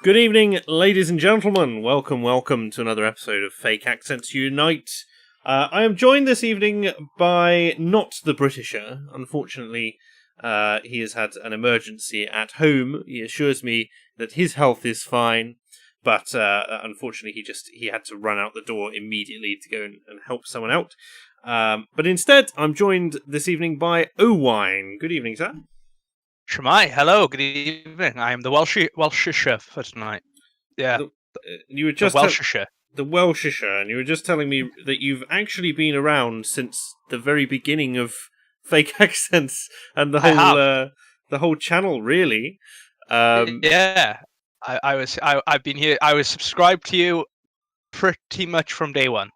Good evening, ladies and gentlemen. Welcome to another episode of Fake Accents Unite. I am joined this evening by not the Britisher. Unfortunately, he has had an emergency at home. He assures me that his health is fine, but unfortunately he had to run out the door immediately to go and help someone out. But instead, I'm joined this evening by Owine. Good evening, sir. Shemai, hello, good evening. I am the Welshisher for tonight. Yeah, You were just the Welshisher. The Welshisher, and you were just telling me that you've actually been around since the very beginning of Fake Accents and the whole channel, really. Yeah, I've been here. I was subscribed to you pretty much from day one.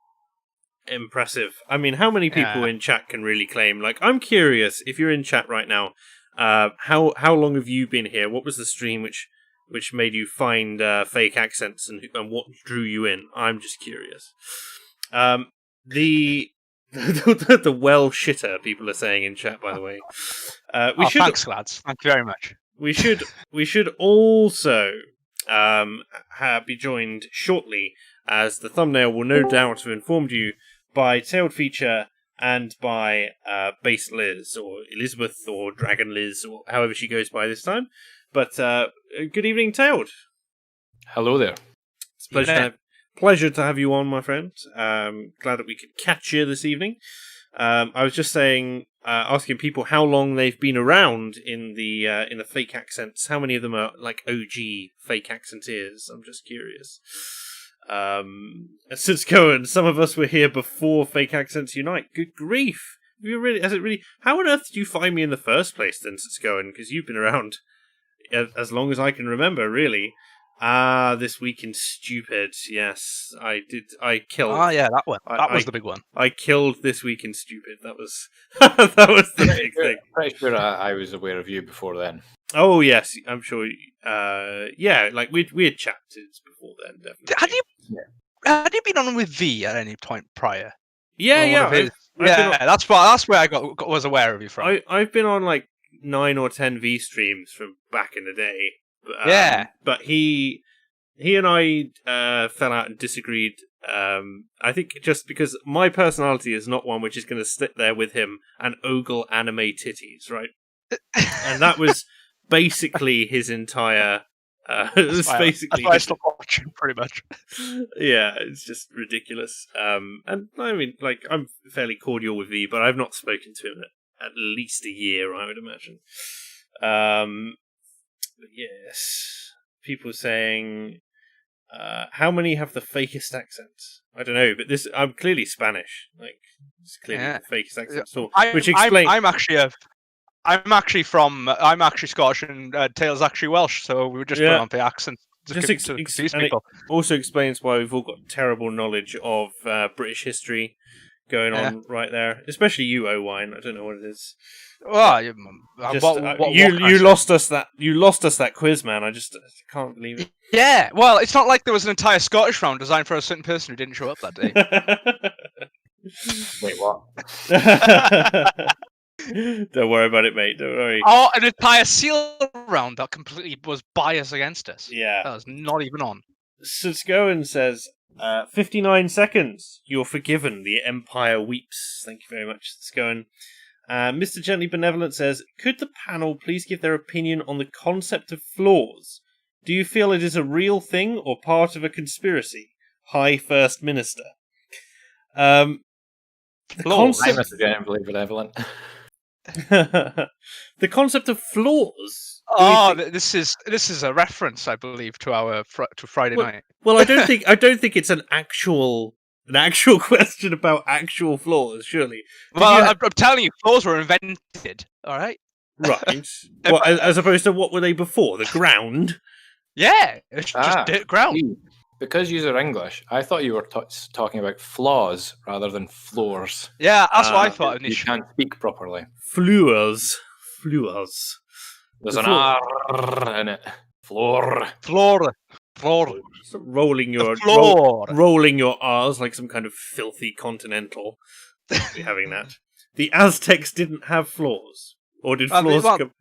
Impressive. I mean, how many people in chat can really claim? Like, I'm curious if you're in chat right now. How long have you been here? What was the stream which made you find Fake Accents and what drew you in? I'm just curious. The well shitter people are saying in chat, by the way. Thanks, lads. Thank you very much. We should also be joined shortly, as the thumbnail will no doubt have informed you, by Tailed Feature and by Base Liz, or Elizabeth, or Dragon Liz, or however she goes by this time. But good evening, Tailed. Hello there. It's a pleasure to have you on, my friend. Glad that we could catch you this evening. I was just saying, asking people how long they've been around in the fake accents. How many of them are like OG fake accenteers? I'm just curious. Since Cohen, some of us were here before Fake Accents Unite. Good grief! How on earth did you find me in the first place, then, since Cohen? Because you've been around as long as I can remember, really. This Week in Stupid. Yes, I did. I killed. Oh yeah, that one. That was the big one. I killed This Week in Stupid. That was that was the big thing. Pretty sure I was aware of you before then. Oh yes, I'm sure. Yeah, like we had chatted before then. Definitely. Had you been on with V at any point prior? Yeah. That's where I was aware of you from. I've been on like 9 or 10 V streams from back in the day. But he and I fell out and disagreed. I think just because my personality is not one which is going to sit there with him and ogle anime titties, right? And that was basically his entire. That's why I stopped watching, pretty much. Yeah, it's just ridiculous. And I mean, like, I'm fairly cordial with V, but I've not spoken to him at least a year, I would imagine. But yes, people saying, how many have the fakest accents? I don't know, but I'm clearly Spanish. Like, it's clearly the fakest accent. So, which explains. I'm actually Scottish, and Tail's actually Welsh, so we would just put on the accent to confuse people. It also explains why we've all got terrible knowledge of British history going on right there. Especially you, Owine. I don't know what it is. Well, you lost us that quiz, man. I can't believe it. Yeah, well, it's not like there was an entire Scottish round designed for a certain person who didn't show up that day. Wait, what? Don't worry about it, mate. Don't worry. Oh, an entire seal round that completely was biased against us. Yeah. That was not even on. Scowen says, 59 seconds. You're forgiven. The Empire weeps. Thank you very much, Scowen. Mr. Gently Benevolent says, could the panel please give their opinion on the concept of flaws? Do you feel it is a real thing or part of a conspiracy? Hi, First Minister. I'm Mr. Gently Benevolent. The concept of flaws. This is a reference, I believe, to Friday night. Well, I don't think it's an actual question about actual flaws. Surely. Well, I'm telling you, flaws were invented. All right. Right. As opposed to what were they before? The ground. Yeah, it's just ground. Because you're English, I thought you were talking about flaws rather than floors. Yeah, that's what I thought initially. You can't speak properly. Floors. There's an R in it. Floor. So rolling your R's like some kind of filthy continental. Be having that. The Aztecs didn't have floors, or did floors come?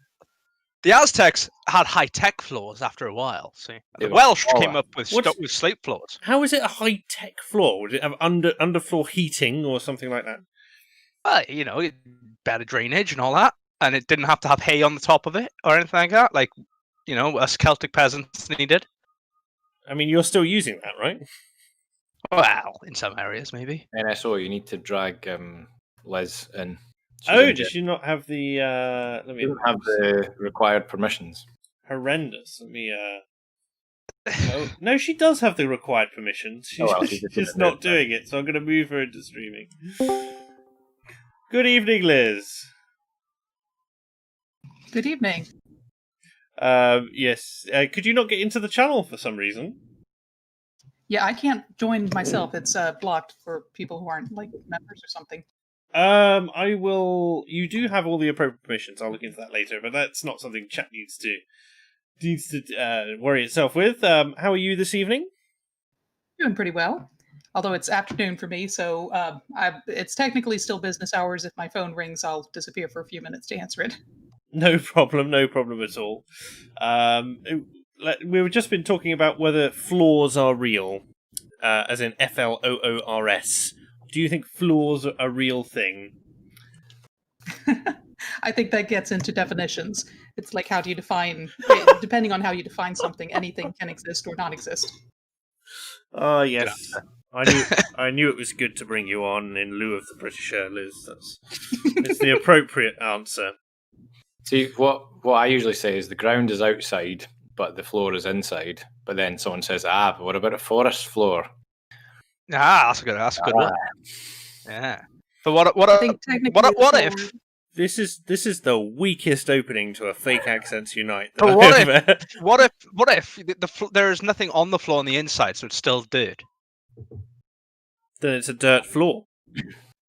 The Aztecs had high-tech floors after a while. See, They the were Welsh taller. came up with slate floors. How is it a high-tech floor? Would it have underfloor heating or something like that? Well, better drainage and all that, and it didn't have to have hay on the top of it or anything like that. Like, us Celtic peasants needed. I mean, you're still using that, right? Well, in some areas, maybe. NSO, you need to drag Liz in. Does she not have the? Let me She doesn't have the required permissions. Horrendous. Let me. Oh, no, she does have the required permissions. She's just not doing it, so I'm going to move her into streaming. Good evening, Liz. Good evening. Yes. Could you not get into the channel for some reason? Yeah, I can't join myself. It's blocked for people who aren't like members or something. I will. You do have all the appropriate permissions. I'll look into that later, but that's not something chat needs to worry itself with. How are you this evening? Doing pretty well. Although it's afternoon for me, so it's technically still business hours. If my phone rings, I'll disappear for a few minutes to answer it. No problem at all. We've just been talking about whether floors are real, as in FLOORS. Do you think floors are a real thing? I think that gets into definitions. It's like, how do you define, depending on how you define something, anything can exist or not exist. Oh, yes. I knew it was good to bring you on in lieu of the Britisher, Liz. It's the appropriate answer. See, what I usually say is the ground is outside, but the floor is inside. But then someone says, but what about a forest floor? That's a good one. Yeah. But what if? This is the weakest opening to a Fake Accents Unite. But what if there is nothing on the floor on the inside, so it's still dirt? Then it's a dirt floor.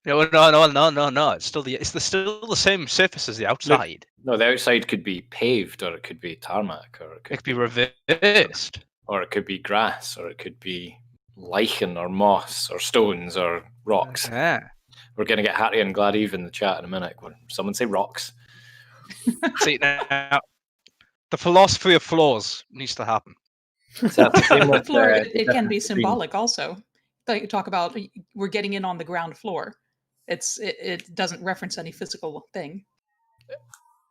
No. It's still the same surface as the outside. No, the outside could be paved, or it could be tarmac, or it could be reversed, or it could be grass, or it could be lichen, or moss, or stones, or rocks. Yeah. We're going to get Hattie and Gladive in the chat in a minute. Someone say rocks. See, now, the philosophy of floors needs to happen. The floor, it can be symbolic also. Like, talk about we're getting in on the ground floor. It doesn't reference any physical thing.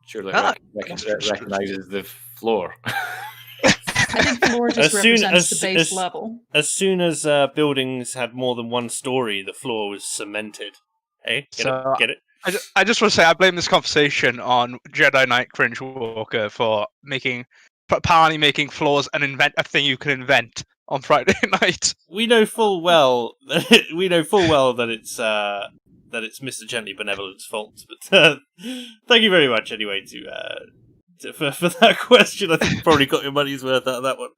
Surely recognizes the floor. I think floor just represents the base level. As soon as buildings had more than one story, the floor was cemented. Hey, get it? I just want to say I blame this conversation on Jedi Knight Cringe Walker for apparently making floors a thing you can invent on Friday night. We know full well that it's Mr. Gently Benevolent's fault. But thank you very much anyway for that question. I think you probably got your money's worth out of that one.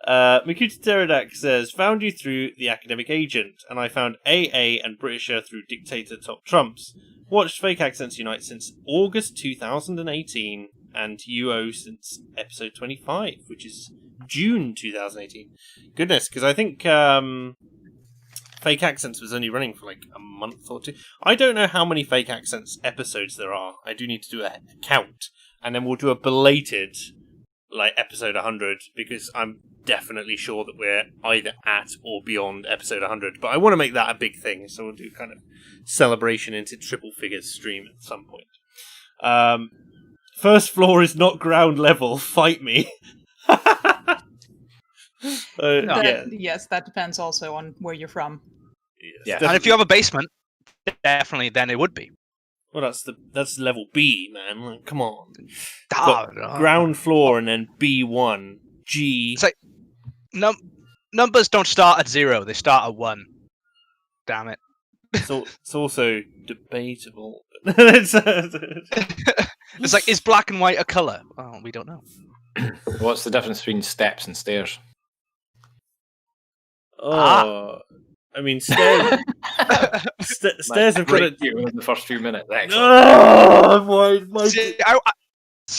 Makuta Pterodax says, found you through The Academic Agent, and I found AA and Britisher through Dictator Top Trumps. Watched Fake Accents Unite since August 2018, and UO since episode 25, which is June 2018. Goodness, because I think Fake Accents was only running for like a month or two. I don't know how many Fake Accents episodes there are. I do need to do a count. And then we'll do a belated, episode 100, because I'm definitely sure that we're either at or beyond episode 100. But I want to make that a big thing, so we'll do kind of celebration into triple figures stream at some point. First floor is not ground level. Fight me. Yes, that depends also on where you're from. Yes, and if you have a basement, definitely then it would be. Well, that's level B, man. Like, come on. No. Ground floor and then B1, G. It's like numbers don't start at 0; they start at 1. Damn it. It's also debatable. It's like, is black and white a color? Well, we don't know. What's the difference between steps and stairs? I mean, stairs. Stairs have got you in the first few minutes.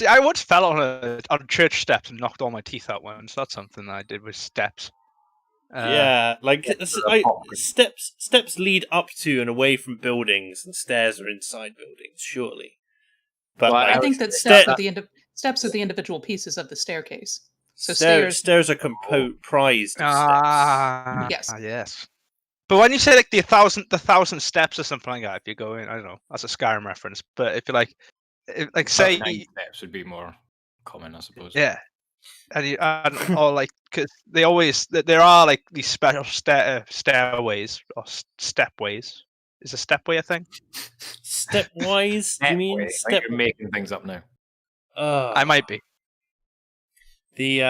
I once fell on church steps and knocked all my teeth out once. That's something I did with steps. Steps lead up to and away from buildings, and stairs are inside buildings, surely. But I think that steps at the end of Steps are the individual pieces of the staircase. So stairs are comprised of steps. Yes. Yes. But when you say like the thousand steps or something like that, if you're going, I don't know, that's a Skyrim reference. But if you're like say, 9 steps would be more common, I suppose. yeah, and or like because there are like these special stairways or stepways. Is a stepway a thing? Stepwise? Do you mean I think you're making things up now. I might be. The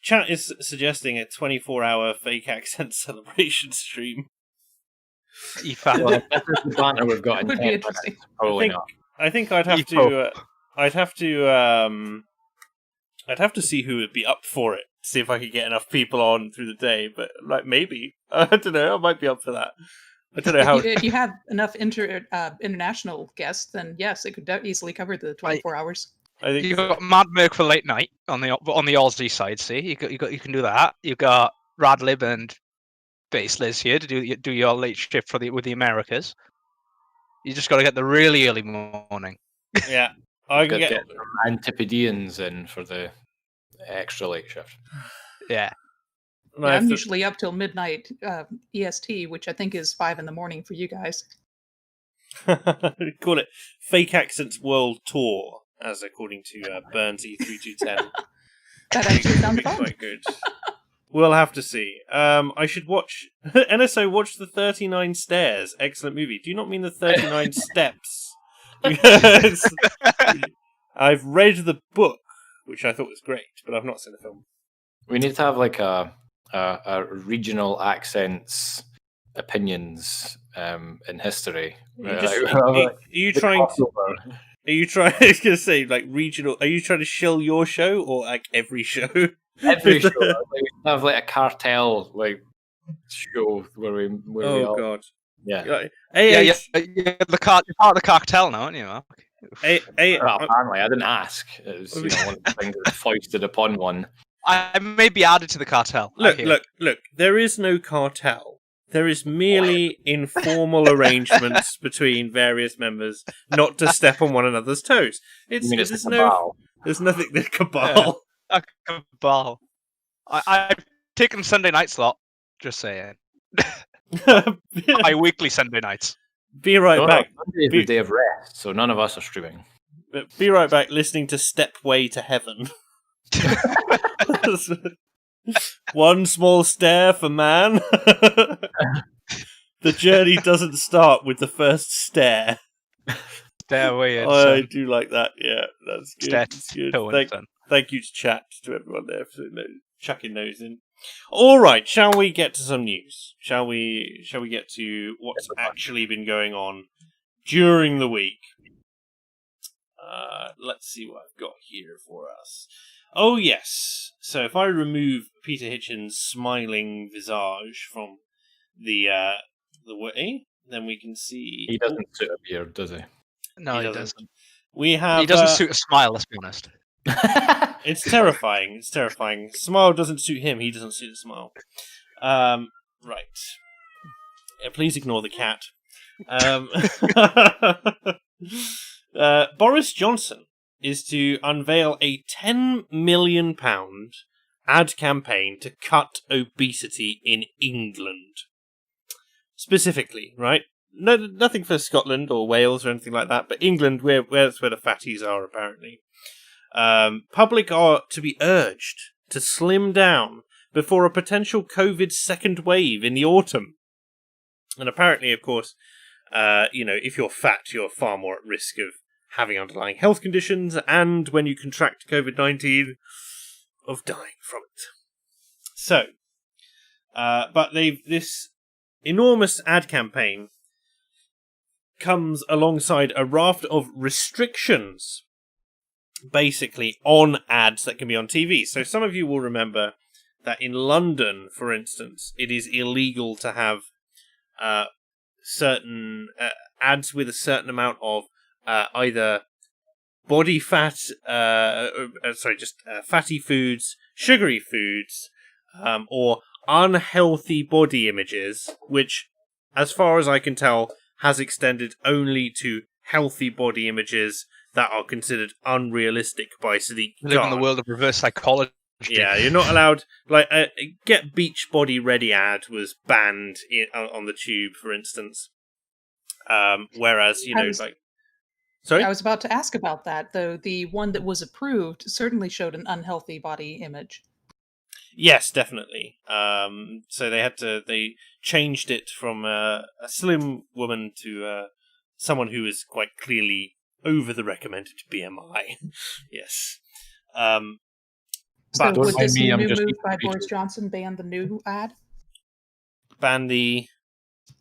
chat is suggesting a 24-hour fake accent celebration stream. Well, if this is the banter we've got in Would be 10 interesting. minutes, probably not. I think I'd have to. I'd have to see who would be up for it. See if I could get enough people on through the day. But like maybe I don't know. I might be up for that. I don't know how. If you have enough international guests, then yes, it could easily cover the 24 hours. I think You've got Mad Merc for late night on the Aussie side. See, you can do that. You've got Radlib and Base Liz here to do your late shift with the Americas. You just got to get the really early morning. Yeah, I can Get get. some Antipodeans in for the extra late shift. Yeah. No, I'm if the- usually up till midnight EST, which I think is 5 in the morning for you guys. Call it Fake Accents World Tour, as according to Burns E3210. That actually sounds fun. Quite good. We'll have to see. I should watch NSO. Watch the 39 Stairs. Excellent movie. Do you not mean the 39 Steps? Because I've read the book, which I thought was great, but I've not seen the film. We need to have like a regional accents opinions in history. Are you trying to? Are you trying? I was gonna say like regional. Are you trying to shill your show or like every show? Every show, we have like a cartel like show where we all, God, yeah. You're part of the cartel now, aren't you, Mark? Well, apparently, I didn't ask. It was one of the things that was foisted upon one. I may be added to the cartel. Look! There is no cartel. There is merely informal arrangements between various members not to step on one another's toes. It's a There's nothing. The cabal. A cabal. I've taken Sunday night slot. Just saying. Bi-weekly Sunday nights. Be right back. Monday is the day of rest, so none of us are streaming. Be right back. Listening to Stepway to Heaven. One small stair for man. The journey doesn't start with the first stair. Stairway in. I do like that. Yeah, that's good. That's good. Thank you to chat to everyone there for chucking those in. All right, shall we get to some news? Shall we get to what's actually been going on during the week? Let's see what I've got here for us. Oh yes. So if I remove Peter Hitchens' smiling visage from the way, then we can see He doesn't suit a beard, does he? No, he doesn't. We have. He doesn't suit a smile. Let's be honest. It's terrifying. It's terrifying. Smile doesn't suit him. He doesn't suit the smile. Right. Yeah, please ignore the cat. Boris Johnson is to unveil a £10 million ad campaign to cut obesity in England. Specifically, right? No, nothing for Scotland or Wales or anything like that, but England, that's where the fatties are, apparently. Public are to be urged to slim down before a potential COVID second wave in the autumn. And apparently, of course, if you're fat, you're far more at risk of having underlying health conditions, and when you contract COVID-19, of dying from it. So, but this enormous ad campaign comes alongside a raft of restrictions, basically, on ads that can be on TV. So some of you will remember that in London, for instance, it is illegal to have certain ads with a certain amount of either body fat, fatty foods, sugary foods, or unhealthy body images, which, as far as I can tell, has extended only to healthy body images that are considered unrealistic by Sadiq We live in the Khan. world of reverse psychology. Yeah, you're not allowed. Like, get beach body ready ad was banned on the tube, for instance. Whereas, sorry, I was about to ask about that, though. The one that was approved certainly showed an unhealthy body image. yes, definitely. So they changed it from a slim woman to someone who is quite clearly over the recommended BMI. Yes. So But would this I'm new just move by eating Boris Johnson ban the new ad? ban the...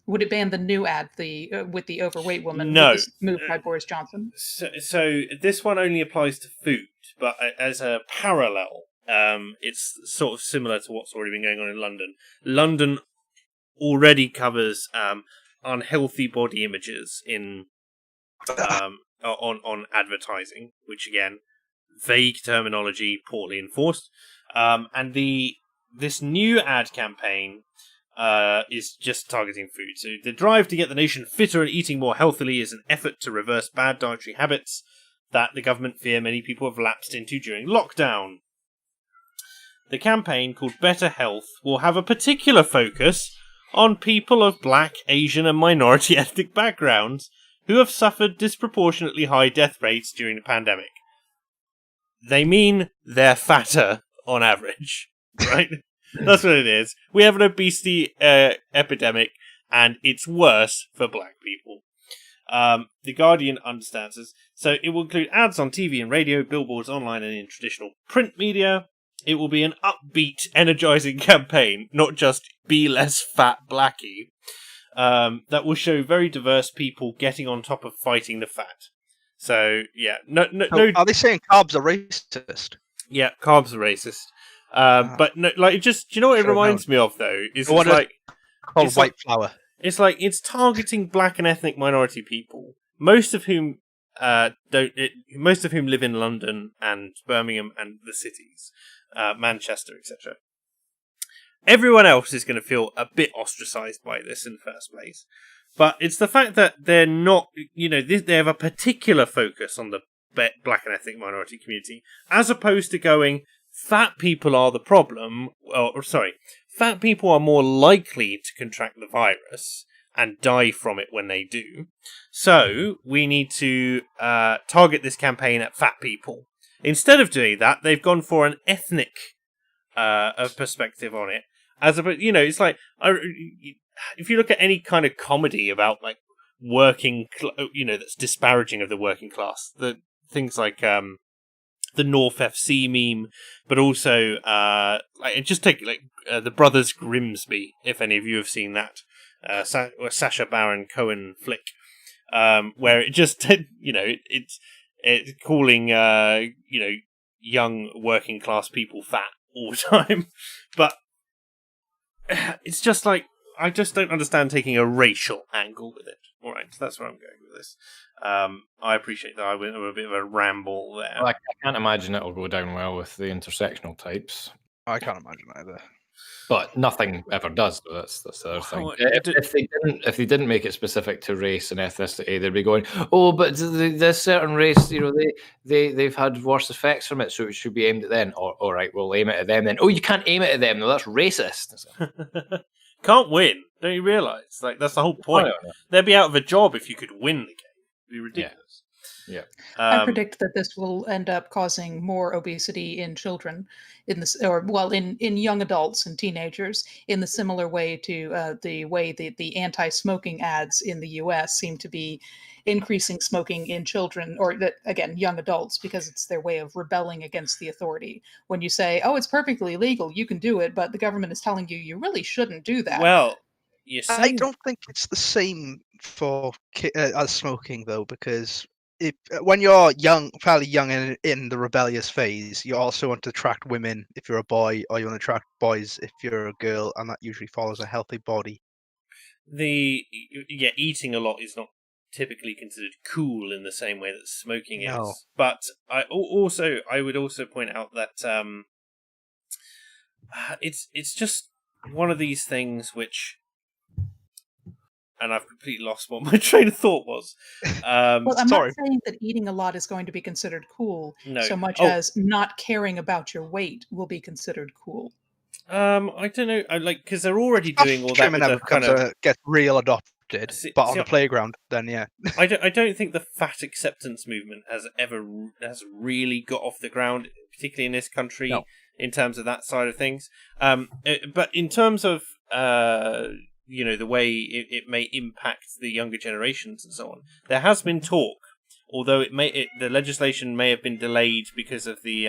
Would it ban the new ad, with the overweight woman? No. With this move by Boris Johnson? So this one only applies to food, but as a parallel, it's sort of similar to what's already been going on in London. London already covers unhealthy body images in on advertising, which again, vague terminology, poorly enforced. And this new ad campaign is just targeting food. So the drive to get the nation fitter and eating more healthily is an effort to reverse bad dietary habits that the government fear many people have lapsed into during lockdown. The campaign, called Better Health, will have a particular focus on people of black, Asian and minority ethnic backgrounds who have suffered disproportionately high death rates during the pandemic. They mean they're fatter on average, right? That's what it is. We have an obesity epidemic, and it's worse for black people. The Guardian understands this. So it will include ads on TV and radio, billboards online and in traditional print media. It will be an upbeat, energizing campaign, not just be less fat blackie, that will show very diverse people getting on top of fighting the fat. So, yeah. No. Are they saying carbs are racist? Yeah, carbs are racist. But no, like, do you know what it reminds me of, though? Is What it's like called white flour. It's like it's targeting black and ethnic minority people, most of whom live in London and Birmingham and the cities, Manchester, etc. Everyone else is going to feel a bit ostracized by this in the first place, but it's the fact that they're not, they have a particular focus on the black and ethnic minority community, as opposed to going, fat people are the problem, fat people are more likely to contract the virus and die from it when they do. So we need to target this campaign at fat people. Instead of doing that, they've gone for an ethnic perspective on it. It's like, if you look at any kind of comedy about like that's disparaging of the working class, the things like the North FC meme, but also just take the Brothers Grimsby, if any of you have seen that, Sacha Baron Cohen flick, where it just it's calling young working class people fat all the time, but it's just like, I just don't understand taking a racial angle with it. All right, so that's where I'm going with this. I appreciate that I went a bit of a ramble there. Well, I can't imagine it'll go down well with the intersectional types. I can't imagine either. But nothing ever does. So that's the other thing. Well, If they didn't make it specific to race and ethnicity, they'd be going, "Oh, but this certain race, they've had worse effects from it, so it should be aimed at them." Or, all right, we'll aim it at them then. Oh, you can't aim it at them, though. That's racist. Can't win. Don't you realise? Like, that's the whole point. They'd be out of a job if you could win the game. It'd be ridiculous. Yeah. I predict that this will end up causing more obesity in children, in young adults and teenagers, in the similar way to the way the anti-smoking ads in the U.S. seem to be increasing smoking in children, or young adults, because it's their way of rebelling against the authority. When you say, "Oh, it's perfectly legal, you can do it," but the government is telling you you really shouldn't do that. Well, I don't think it's the same for as smoking, though, because when you're fairly young and in the rebellious phase, you also want to attract women if you're a boy, or you want to attract boys if you're a girl, and that usually follows a healthy body. Eating a lot is not typically considered cool in the same way that smoking is. No. But I would also point out that it's just one of these things which and I've completely lost what my train of thought was. Well, I'm Sorry. not saying that eating a lot is going to be considered cool No. so much Oh. as not caring about your weight will be considered cool. I don't know. Because they're already doing all that with never the kind of. gets real adopted, See- but see, on the playground, then yeah. I don't think the fat acceptance movement has really got off the ground, particularly in this country, No. in terms of that side of things. But in terms of the way it may impact the younger generations and so on, there has been talk, although the legislation may have been delayed because of the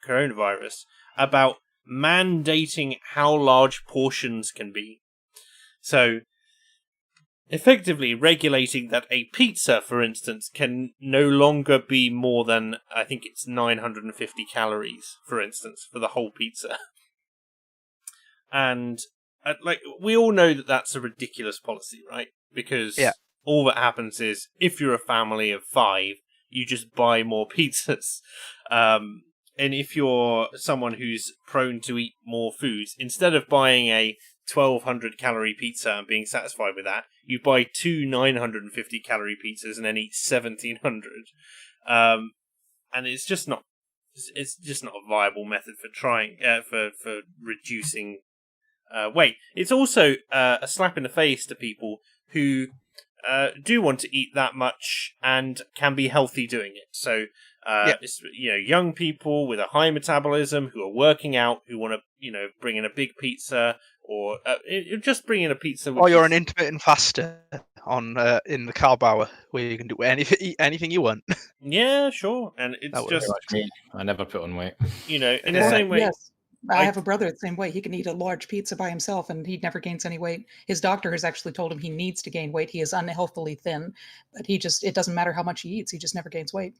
coronavirus, about mandating how large portions can be. So, effectively regulating that a pizza, for instance, can no longer be more than, I think it's 950 calories, for instance, for the whole pizza. And, we all know that that's a ridiculous policy, right? Because all that happens is, if you're a family of 5, you just buy more pizzas. And if you're someone who's prone to eat more foods, instead of buying a 1,200 calorie pizza and being satisfied with that, you buy 2 950 calorie pizzas and then eat 1,700. And it's just not a viable method for trying for reducing weight. It's also a slap in the face to people who do want to eat that much and can be healthy doing it. So, it's, young people with a high metabolism who are working out, who want to, bring in a big pizza, or just bring in a pizza. Or you're an intermittent faster on in the carb hour where you can do eat anything you want. Yeah, sure, and it's just me. I never put on weight. in the same way. Yes. I have a brother the same way. He can eat a large pizza by himself and he never gains any weight. His doctor has actually told him he needs to gain weight. He is unhealthily thin, but it doesn't matter how much he eats. He just never gains weight.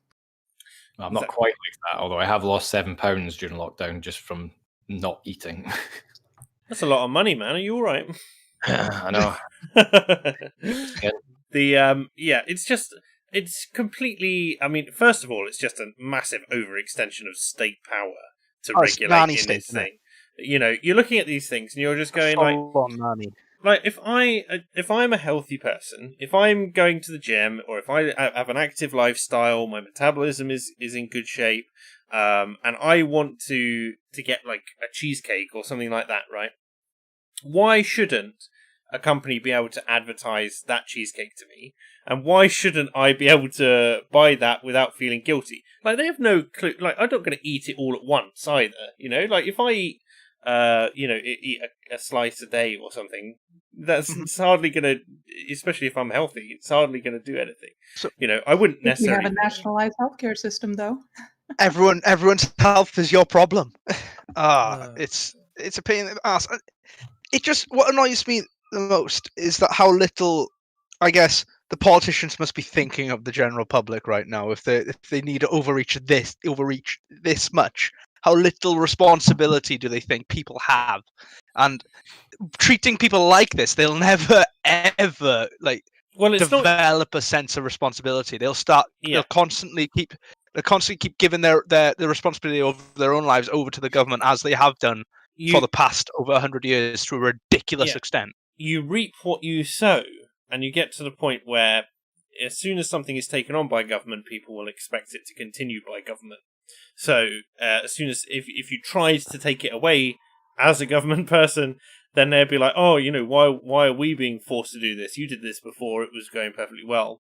Well, I'm not quite like that, although I have lost 7 pounds during lockdown just from not eating. That's a lot of money, man. Are you all right? I know. It's completely. I mean, first of all, it's just a massive overextension of state power to regulate in this thing. You're looking at these things and you're just going like, if I'm a healthy person, if I'm going to the gym, or if I have an active lifestyle, my metabolism is in good shape, and I want to get like a cheesecake or something like that, right? Why shouldn't a company be able to advertise that cheesecake to me? And why shouldn't I be able to buy that without feeling guilty? Like, they have no clue. Like, I'm not going to eat it all at once either. Like, if I eat, eat a slice a day or something, it's hardly going to, especially if I'm healthy, it's hardly going to do anything. So, I wouldn't necessarily. We have a nationalized healthcare system, though. Everyone's health is your problem. It's a pain in the ass. What annoys me the most is that how little, I guess, the politicians must be thinking of the general public right now. If they need to overreach this much, how little responsibility do they think people have? And treating people like this, they'll never ever develop a sense of responsibility. They'll constantly keep giving their responsibility over their own lives over to the government, as they have done for the past over 100 years to a ridiculous extent. You reap what you sow, and you get to the point where as soon as something is taken on by government, people will expect it to continue by government. So as soon as if you tried to take it away as a government person, then they'd be like, oh, why are we being forced to do this? You did this before, it was going perfectly well.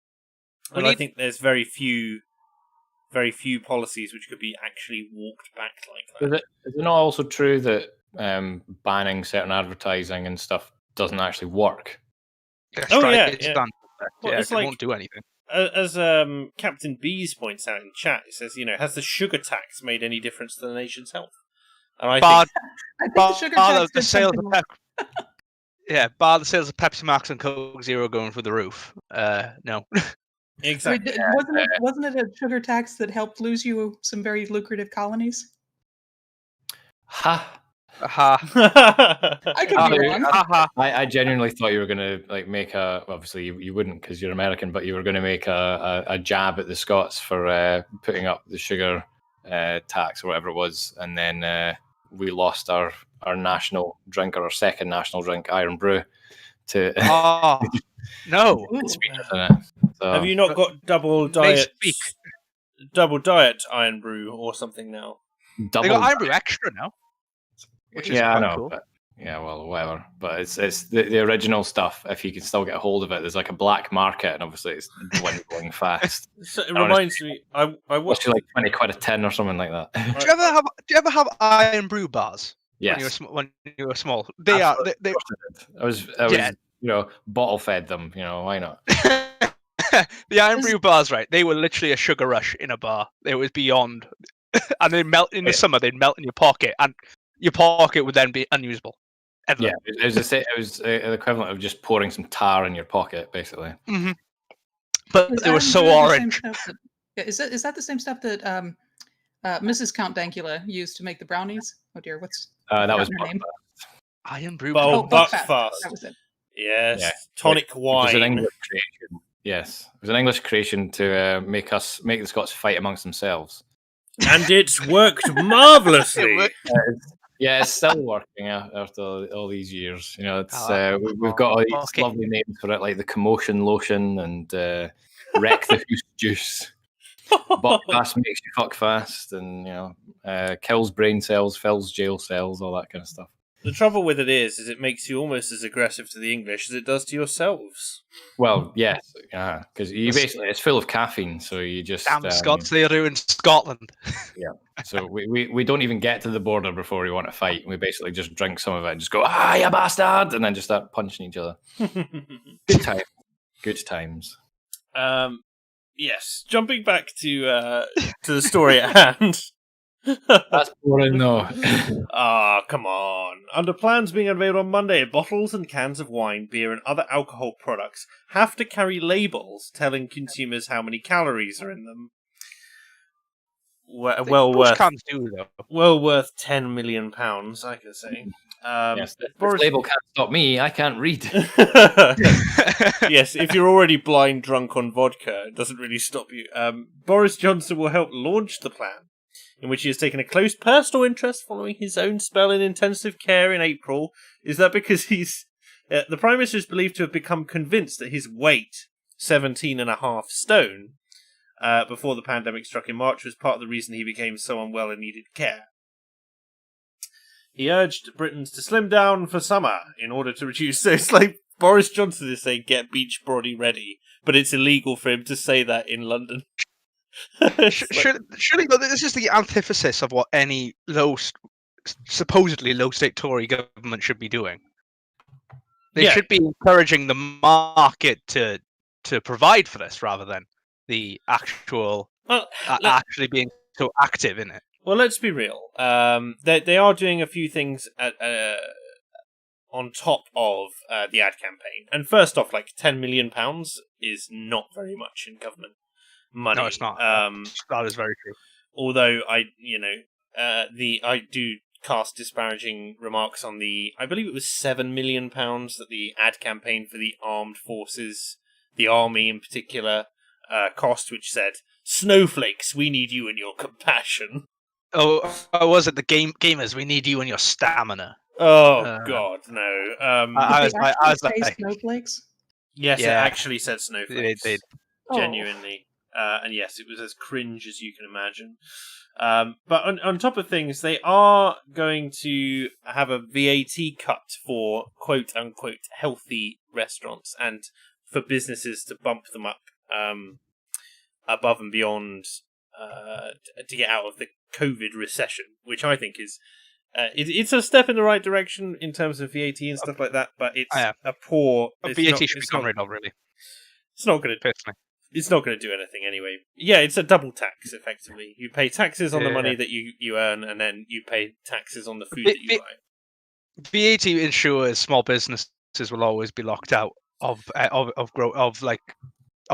And I think there's very few policies which could be actually walked back like that. Is it not also true that banning certain advertising and stuff doesn't actually work? It's done. Well, it won't do anything. As Captain Bees points out in chat, it says, has the sugar tax made any difference to the nation's health? And I think the sugar tax the sales of bar the sales of Pepsi Max and Coke Zero going through the roof. No. Exactly. Wasn't it a sugar tax that helped lose you some very lucrative colonies? Ha. I could be wrong. I genuinely thought you were going to make obviously you wouldn't because you're American, but you were going to make a jab at the Scots for putting up the sugar tax or whatever it was, and then we lost our national drink, or our second national drink, Iron Brew, to Oh no! sweetness in it. So, Have you not got double They diet iron brew or something now? double? They got Iron Brew Extra now, which is Yeah, I quite know. cool. But, yeah, well, whatever. But it's the original stuff. If you can still get a hold of it, there's like a black market, and obviously it's dwindling fast. So it reminds me, I What's watched like 20 quid a tin or something like that? Do you ever have Iron Brew bars Yes, when you were small? They are. Absolutely. I was Yeah. bottle fed them. Why not? The Iron Brew bars, right? They were literally a sugar rush in a bar. It was beyond, and they melt in the summer. They'd melt in your pocket, and your pocket would then be unusable. Ever. Yeah, it was the equivalent of just pouring some tar in your pocket, basically. Mm-hmm. But Is they were Iron so Brew the same orange. stuff that- is that the same stuff that Mrs. Count Dankula used to make the brownies? Oh dear, what's That was her name? Iron Brew. Oh, Buckfast. Buckfast. That was it. Yes, Yeah. tonic It was an wine. English creation. Yes, it was an English creation to make the Scots fight amongst themselves. And it's worked marvellously. Yeah, it's still working after all these years. It's we've got all these okay. lovely names for it, like the commotion lotion and wreck the hoose juice. Buck fast makes you fuck fast, and kills brain cells, fills jail cells, all that kind of stuff. The trouble with it is it makes you almost as aggressive to the English as it does to yourselves. Well, yes, because you basically it's full of caffeine, so you just Damn Scots, they are in Scotland. Yeah, so we don't even get to the border before we want to fight. We basically just drink some of it and just go, "Ah, you bastard!" and then just start punching each other. Good time, good times. Yes, jumping back to the story at hand. That's boring, though. Ah, come on. Under plans being unveiled on Monday, bottles and cans of wine, beer, and other alcohol products have to carry labels telling consumers how many calories are in them. Well Most worth cans do though. well worth £10 million, I could say. Yes, this label can't stop me. I can't read. Yes, if you're already blind drunk on vodka, it doesn't really stop you. Boris Johnson will help launch the plan, in which he has taken a close personal interest following his own spell in intensive care in April. Is that because the Prime Minister is believed to have become convinced that his weight, 17.5 stone, before the pandemic struck in March, was part of the reason he became so unwell and needed care. He urged Britons to slim down for summer in order to reduce... So it's like Boris Johnson is saying, get beach body ready, but it's illegal for him to say that in London. Surely this is the antithesis of what any supposedly low-state Tory government should be doing. They should be encouraging the market to provide for this rather than the actual actually being so active in it. Well, let's be real. They are doing a few things on top of the ad campaign. And first off, like £10 million is not very much in government money. No, it's not. That is very true. Although I do cast disparaging remarks on I believe it was £7 million that the ad campaign for the armed forces, the army in particular, cost, which said, "Snowflakes, we need you and your compassion." Oh, was it the gamers? We need you and your stamina. Oh God, no! I was Say like, snowflakes. Yes, it Yeah. actually said snowflakes. They did. Genuinely, and yes, it was as cringe as you can imagine. But on top of things, they are going to have a VAT cut for quote unquote healthy restaurants and for businesses to bump them up above and beyond to get out of the COVID recession, which I think is it's a step in the right direction in terms of VAT and stuff like that. But it's a poor. VAT it's should be gotten rid of, really. It's not going to. Personally. It's not going to do anything anyway. Yeah, it's a double tax, effectively. You pay taxes on the money that you earn, and then you pay taxes on the food that you buy. VAT ensures small businesses will always be locked out of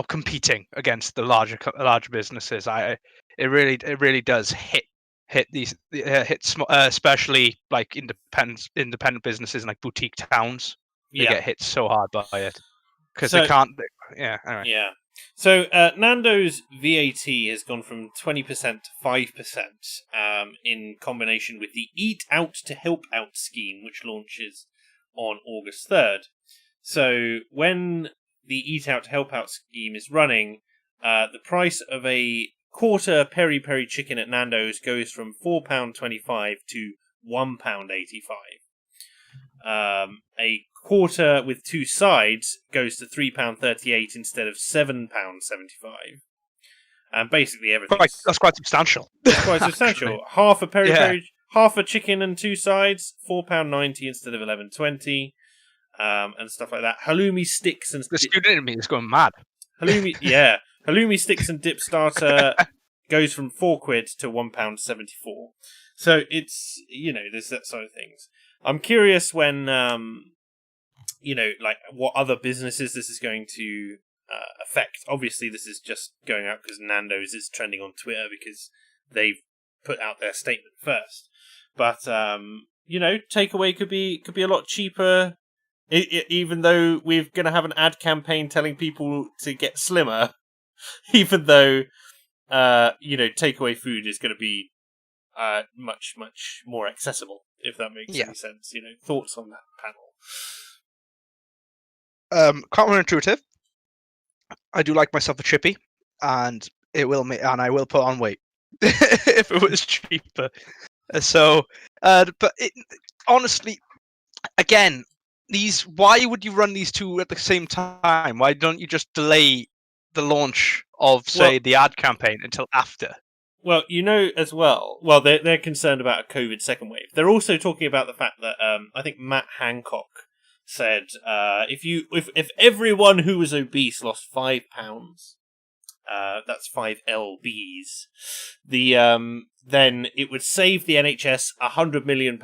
competing against the larger businesses. It really does hit especially like independent businesses and like boutique towns. They get hit so hard by it because they can't. Yeah. Anyway. Yeah. So Nando's VAT has gone from 20% to 5% in combination with the Eat Out to Help Out scheme, which launches on August 3rd. So when the Eat Out to Help Out scheme is running, the price of a quarter peri peri chicken at Nando's goes from £4.25 to £1.85. A quarter with 2 sides goes to £3.38 instead of £7.75. And basically everything. That's quite substantial. That's quite substantial. Half a peri peri, half a chicken and 2 sides, £4.90 instead of £11.20, and stuff like that. Halloumi sticks and the student in me is going mad. Halloumi sticks and dip starter goes from £4 to £1.74. So it's there's that sort of things. I'm curious when what other businesses this is going to affect. Obviously, this is just going out because Nando's is trending on Twitter because they've put out their statement first. But takeaway could be a lot cheaper. Even though we're going to have an ad campaign telling people to get slimmer, even though takeaway food is going to be much more accessible. If that makes any sense. Thoughts on that panel? Counterintuitive. I do like myself a chippy, and I will put on weight if it was cheaper. So, honestly, again, why would you run these two at the same time? Why don't you just delay the launch of, say, the ad campaign until after? Well, as well. Well, they're concerned about a COVID second wave. They're also talking about the fact that I think Matt Hancock said if everyone who was obese lost £5, that's 5 lbs, then it would save the NHS £100 million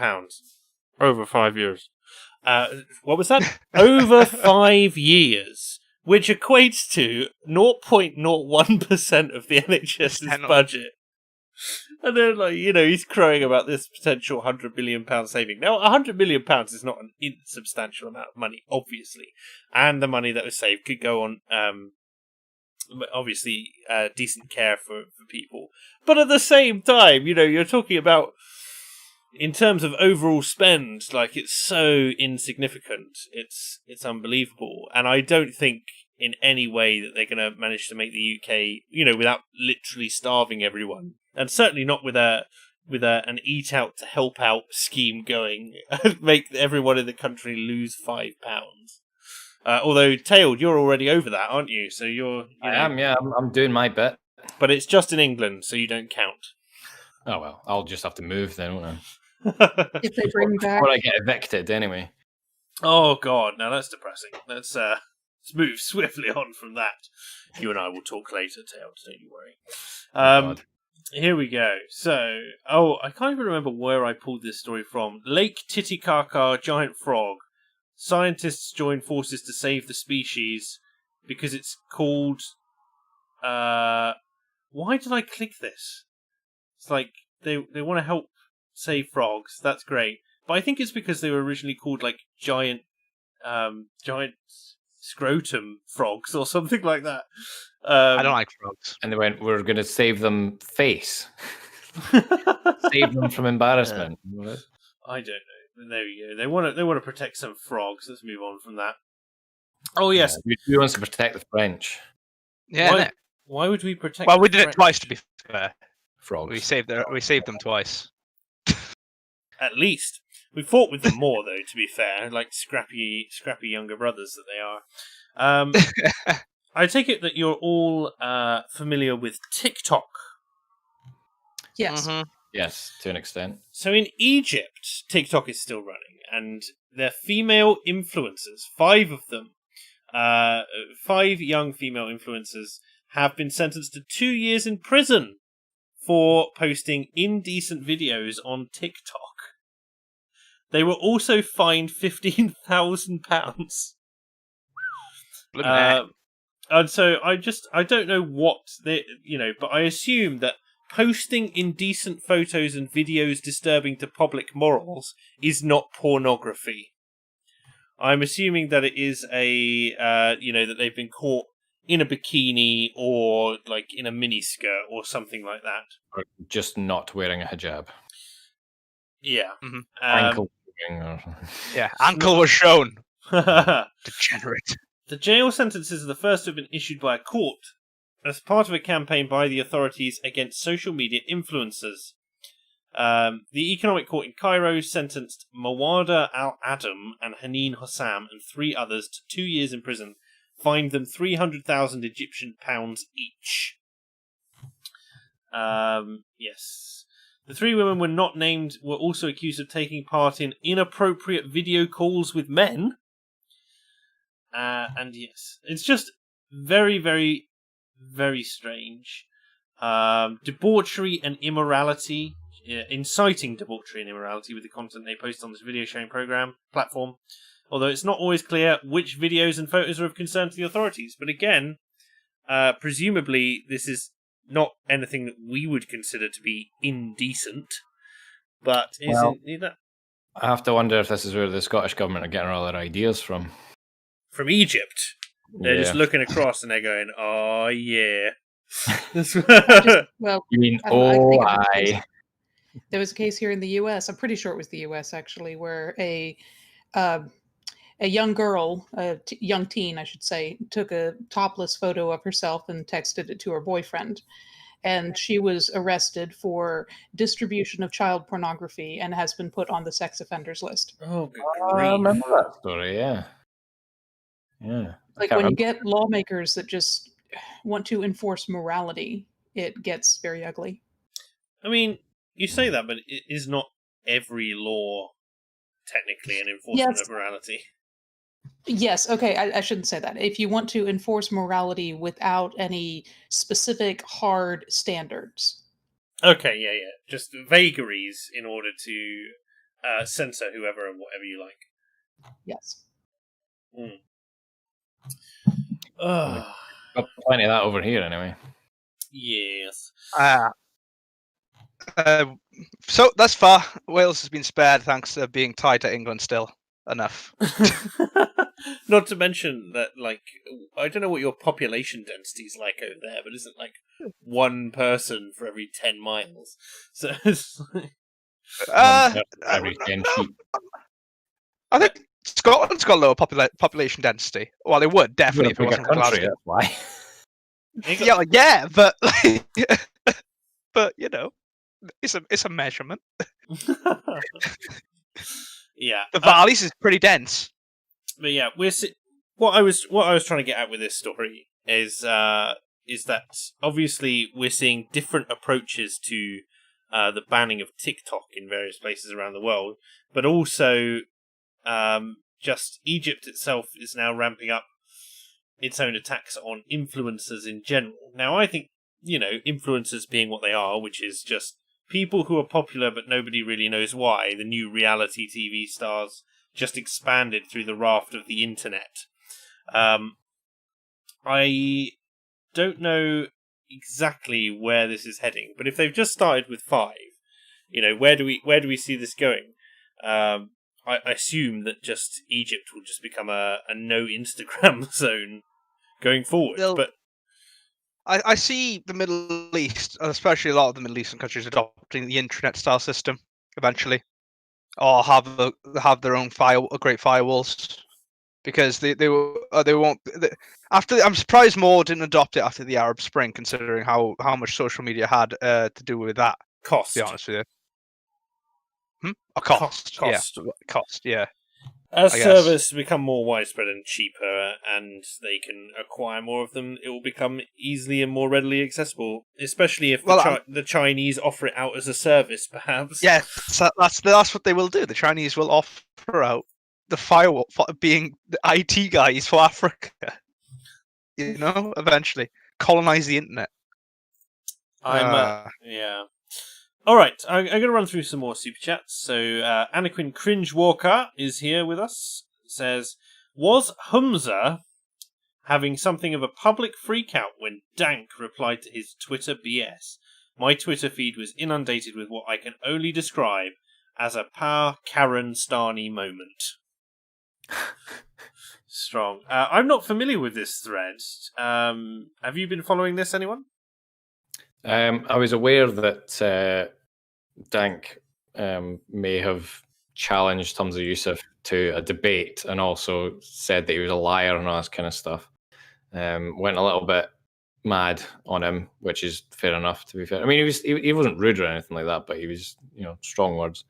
over 5 years. What was that? Over 5 years, which equates to 0.01% of the NHS's budget. And then, he's crowing about this potential £100 million saving. Now, £100 million is not an insubstantial amount of money, obviously. And the money that was saved could go on, obviously, decent care for people. But at the same time, you're talking about, in terms of overall spend, it's so insignificant. It's unbelievable. And I don't think in any way that they're going to manage to make the UK, without literally starving everyone. And certainly not with an Eat Out to Help Out scheme going, make everyone in the country lose £5. Although, Tailed, you're already over that, aren't you? So I am, yeah. I'm doing my bit. But it's just in England, so you don't count. Oh, well, I'll just have to move then, won't I? If they bring back... Before I get evicted, anyway. Oh, God, now that's depressing. Let's move swiftly on from that. You and I will talk later, Tailed, don't you worry. Here we go. So, I can't even remember where I pulled this story from. Lake Titicaca giant frog. Scientists join forces to save the species because it's called... why did I click this? It's like they want to help save frogs. That's great. But I think it's because they were originally called giant scrotum frogs or something like that. I don't like frogs. And they went, we're going to save them face. Save them from embarrassment. I don't know. There we go. They want to protect some frogs. Let's move on from that. Oh, yes. Who wants to protect the French? Yeah. Why would we protect we did it twice, to be fair. Frogs. We saved them twice. At least. We fought with them more, though, to be fair. Like scrappy younger brothers that they are. I take it that you're all familiar with TikTok. Yes. Mm-hmm. Yes, to an extent. So in Egypt, TikTok is still running, and they're female influencers. 5 of them. 5 young female influencers have been sentenced to 2 years in prison for posting indecent videos on TikTok. They were also fined £15,000. And so I don't know what they, but I assume that posting indecent photos and videos disturbing to public morals is not pornography. I'm assuming that it is that they've been caught in a bikini or in a miniskirt or something like that. Or just not wearing a hijab. Yeah. Mm-hmm. Ankle. Yeah, ankle was shown. Degenerate. The jail sentences are the first to have been issued by a court as part of a campaign by the authorities against social media influencers. The Economic Court in Cairo sentenced Mawada Al-Adam and Haneen Hossam and 3 others to 2 years in prison, fined them 300,000 Egyptian pounds each. Yes. The 3 women were not named, were also accused of taking part in inappropriate video calls with men. And yes, it's just very, very, very strange. Debauchery and immorality, inciting debauchery and immorality with the content they post on this video sharing platform. Although it's not always clear which videos and photos are of concern to the authorities. But again, presumably this is not anything that we would consider to be indecent. But isn't that? I have to wonder if this is where the Scottish government are getting all their ideas from. From Egypt. They're just looking across and they're going, oh, yeah. Well, You mean, there was a case here in the U.S. I'm pretty sure it was the U.S. actually, where a young girl, young teen, I should say, took a topless photo of herself and texted it to her boyfriend. And she was arrested for distribution of child pornography and has been put on the sex offenders list. Oh, good I grief. remember that story, yeah. Yeah. Like when you get lawmakers that just want to enforce morality, it gets very ugly. I mean, you say that, but it is not every law technically an enforcement of morality. Yes, okay, I shouldn't say that. If you want to enforce morality without any specific hard standards. Okay, yeah. Just vagaries in order to censor whoever and whatever you like. Yes. Got plenty of that over here, anyway. Yes. So thus far, Wales has been spared thanks to being tied to England still. Enough. Not to mention that, like, I don't know what your population density is like over there, but isn't like 1 person for every 10 miles? So it's Every 10 sheep. I think Scotland's got lower population density. Well, it would definitely if it wasn't country. Glasgow. That's why. Yeah, but but you know, it's a measurement. Yeah, the valleys is pretty dense. But yeah, what I was trying to get at with this story is that obviously we're seeing different approaches to the banning of TikTok in various places around the world, but also just Egypt itself is now ramping up its own attacks on influencers in general. Now, I think, influencers being what they are, which is just people who are popular but nobody really knows why, the new reality TV stars just expanded through the raft of the internet. I don't know exactly where this is heading, but if they've just started with 5, where do we see this going? I assume that just Egypt will just become a no Instagram zone going forward. But I see the Middle East, especially a lot of the Middle Eastern countries, adopting the internet style system eventually, or have their own great firewalls, because they won't. I'm surprised more didn't adopt it after the Arab Spring, considering how much social media had to do with that. Cost. To be honest with you. A cost. Cost. Yeah. Cost. Yeah. As servers become more widespread and cheaper, and they can acquire more of them, it will become easily and more readily accessible. Especially if the Chinese offer it out as a service, perhaps. Yeah, that's what they will do. The Chinese will offer out the firewall for being the IT guys for Africa. Eventually colonize the internet. Yeah. All right, I'm going to run through some more super chats. So, Anaquin Cringe Walker is here with us. It says, was Humza having something of a public freakout when Dank replied to his Twitter BS? My Twitter feed was inundated with what I can only describe as a power Karen Stani moment. Strong. I'm not familiar with this thread. Have you been following this, anyone? I was aware that Dank may have challenged Hamza Yusuf to a debate and also said that he was a liar and all this kind of stuff. Went a little bit mad on him, which is fair enough, to be fair. I mean, he wasn't rude or anything like that, but he was, strong words.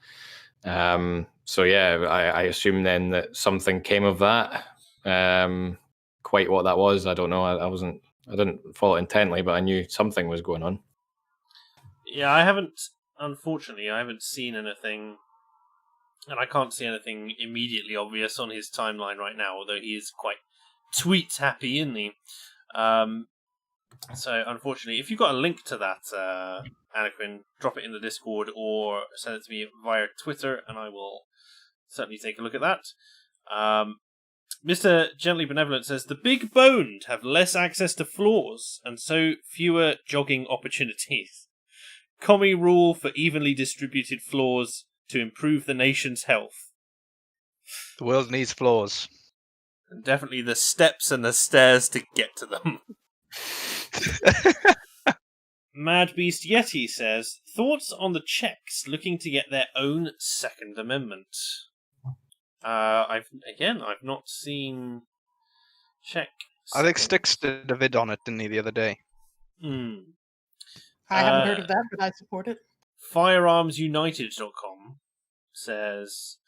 So yeah, I assume then that something came of that. Quite what that was, I don't know. I didn't follow it intently, but I knew something was going on. Yeah, unfortunately, I haven't seen anything, and I can't see anything immediately obvious on his timeline right now, although he is quite tweet happy, isn't he? So, unfortunately, if you've got a link to that, Anakin, drop it in the Discord or send it to me via Twitter, and I will certainly take a look at that. Mr. Gently Benevolent says, the big boned have less access to floors, and so fewer jogging opportunities. Commie rule for evenly distributed floors to improve the nation's health. The world needs floors. And definitely the steps and the stairs to get to them. Mad Beast Yeti says, thoughts on the Czechs looking to get their own Second Amendment? I've not seen Czech. I think Styx did a vid on it, didn't he, the other day? I haven't heard of that, but I support it. FirearmsUnited.com says,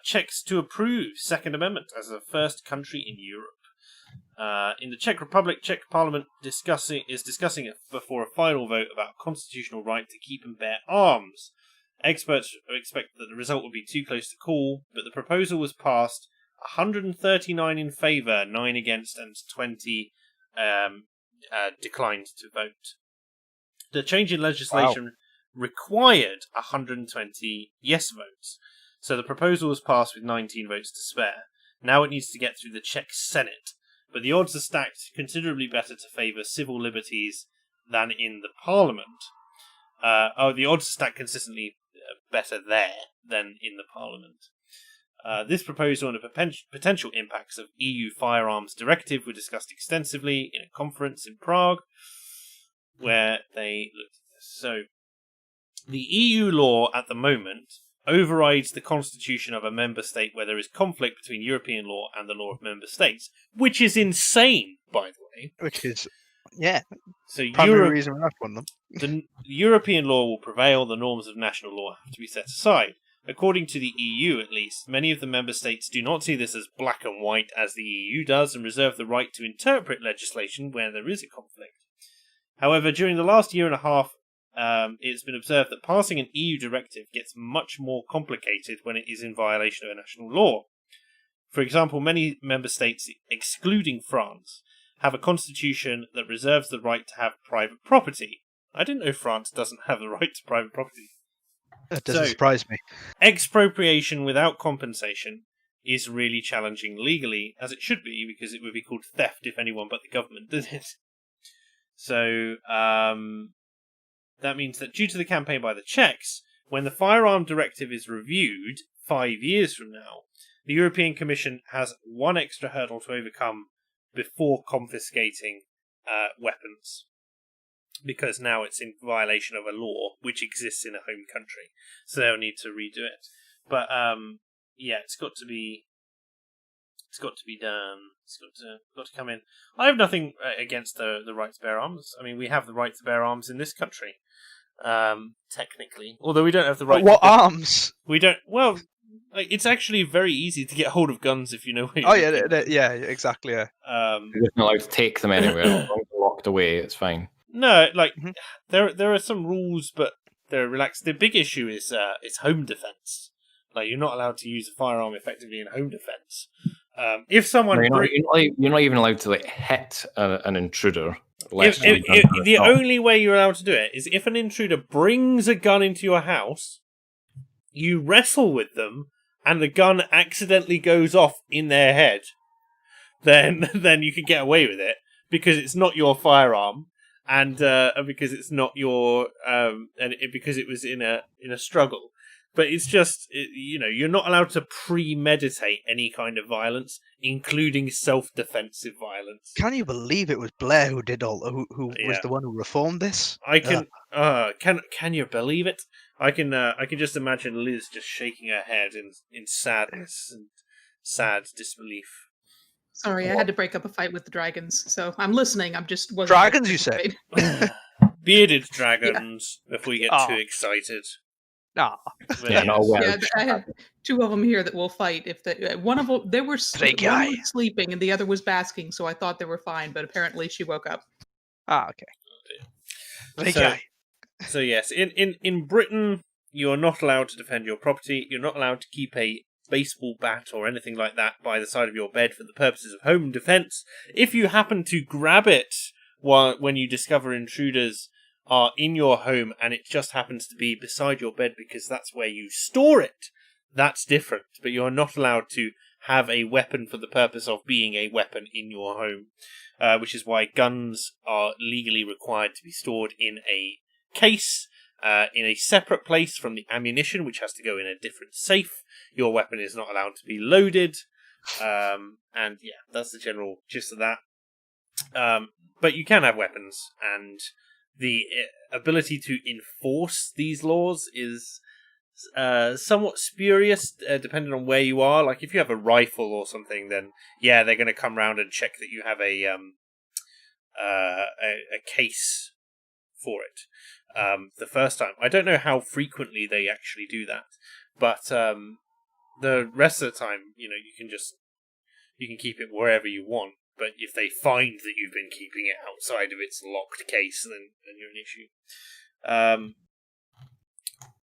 Czechs to approve Second Amendment as the first country in Europe. In the Czech Republic, Czech Parliament is discussing it before a final vote about constitutional right to keep and bear arms. Experts expect that the result will be too close to call, but the proposal was passed 139 in favour, 9 against, and 20 declined to vote. The change in legislation required 120 yes votes, so the proposal was passed with 19 votes to spare. Now it needs to get through the Czech Senate, but the odds are stacked considerably better to favour civil liberties than in the Parliament. The odds are stacked consistently better there than in the Parliament. This proposal and the potential impacts of EU firearms directive were discussed extensively in a conference in Prague, where they looked at this. So, the EU law at the moment overrides the constitution of a member state where there is conflict between European law and the law of member states, which is insane, by the way. Which is, yeah. So primary reason we're not one of them. The European law will prevail, the norms of national law have to be set aside. According to the EU, at least, many of the member states do not see this as black and white as the EU does and reserve the right to interpret legislation where there is a conflict. However, during the last year and a half, it's been observed that passing an EU directive gets much more complicated when it is in violation of a national law. For example, many member states, excluding France, have a constitution that reserves the right to have private property. I didn't know France doesn't have the right to private property. That doesn't surprise me. Expropriation without compensation is really challenging legally, as it should be, because it would be called theft if anyone but the government did it. So, that means that due to the campaign by the Czechs, when the firearm directive is reviewed 5 years from now, the European Commission has one extra hurdle to overcome before confiscating weapons. Because now it's in violation of a law which exists in a home country. So they'll need to redo it. But, it's got to be done. It's got to come in. I have nothing against the right to bear arms. I mean, we have the right to bear arms in this country, technically. Although we don't have the right. But what arms? We don't. Well, it's actually very easy to get hold of guns if you know where. Yeah, exactly. Yeah. You're just not allowed to take them anywhere. As long as they're locked away, it's fine. No, there are some rules, but they're relaxed. The big issue is home defense. Like, you're not allowed to use a firearm effectively in home defense. If someone you're not even allowed to hit an intruder. The only way you're allowed to do it is if an intruder brings a gun into your house, you wrestle with them, and the gun accidentally goes off in their head. Then you can get away with it because it's not your firearm, and because it's not your because it was in a struggle. But it's just, you're not allowed to premeditate any kind of violence, including self-defensive violence. Can you believe it was Blair who did who was the one who reformed this? Can you believe it? I can just imagine Liz just shaking her head in sadness and sad disbelief. Sorry, I had to break up a fight with the dragons, so I'm listening. I'm just wasn't Dragons, you say? Bearded dragons, if we get too excited. Nah. But Yeah, not well. Yeah, I have two of them here that will fight. If one of them, they were one was sleeping and the other was basking, so I thought they were fine. But apparently, she woke up. Okay. So yes, in Britain, you are not allowed to defend your property. You're not allowed to keep a baseball bat or anything like that by the side of your bed for the purposes of home defense. If you happen to grab it when you discover intruders are in your home and it just happens to be beside your bed because that's where you store it, that's different. But you're not allowed to have a weapon for the purpose of being a weapon in your home, which is why guns are legally required to be stored in a case, in a separate place from the ammunition, which has to go in a different safe. Your weapon is not allowed to be loaded. And yeah, that's the general gist of that. But you can have weapons, and the ability to enforce these laws is somewhat spurious, depending on where you are. Like, if you have a rifle or something, then yeah, they're going to come round and check that you have a case for it. The first time, I don't know how frequently they actually do that, but the rest of the time, you can keep it wherever you want. But if they find that you've been keeping it outside of its locked case, then you're an issue.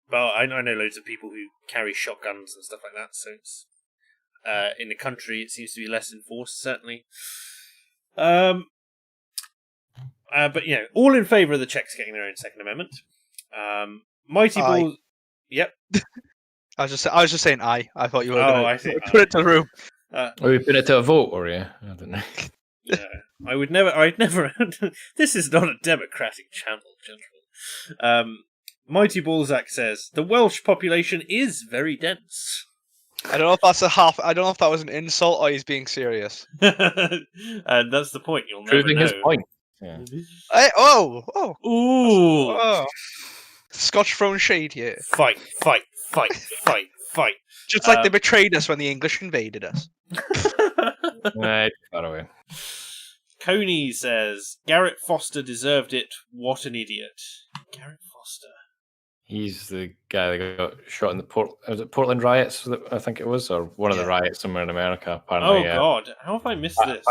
But I know loads of people who carry shotguns and stuff like that, so it's in the country it seems to be less enforced, certainly. But all in favour of the Czechs getting their own Second Amendment. Mighty Balls. Yep. I was just saying aye. I thought you were I going see. to put it to the room. Are we putting it to a vote, or you? I don't know. Yeah, I'd never. This is not a democratic channel, gentlemen. Mighty Balzac says the Welsh population is very dense. I don't know if that's I don't know if that was an insult or he's being serious. And that's the point. You'll Proving never know. his point. Yeah. Ooh! Scotch throwing shade here. Fight! Just like they betrayed us when the English invaded us. Right, far away. Coney says Garrett Foster deserved it. What an idiot! Garrett Foster. He's the guy that got shot in the Portland riots, I think it was, or one of the riots somewhere in America. Apparently. Oh God! How have I missed this?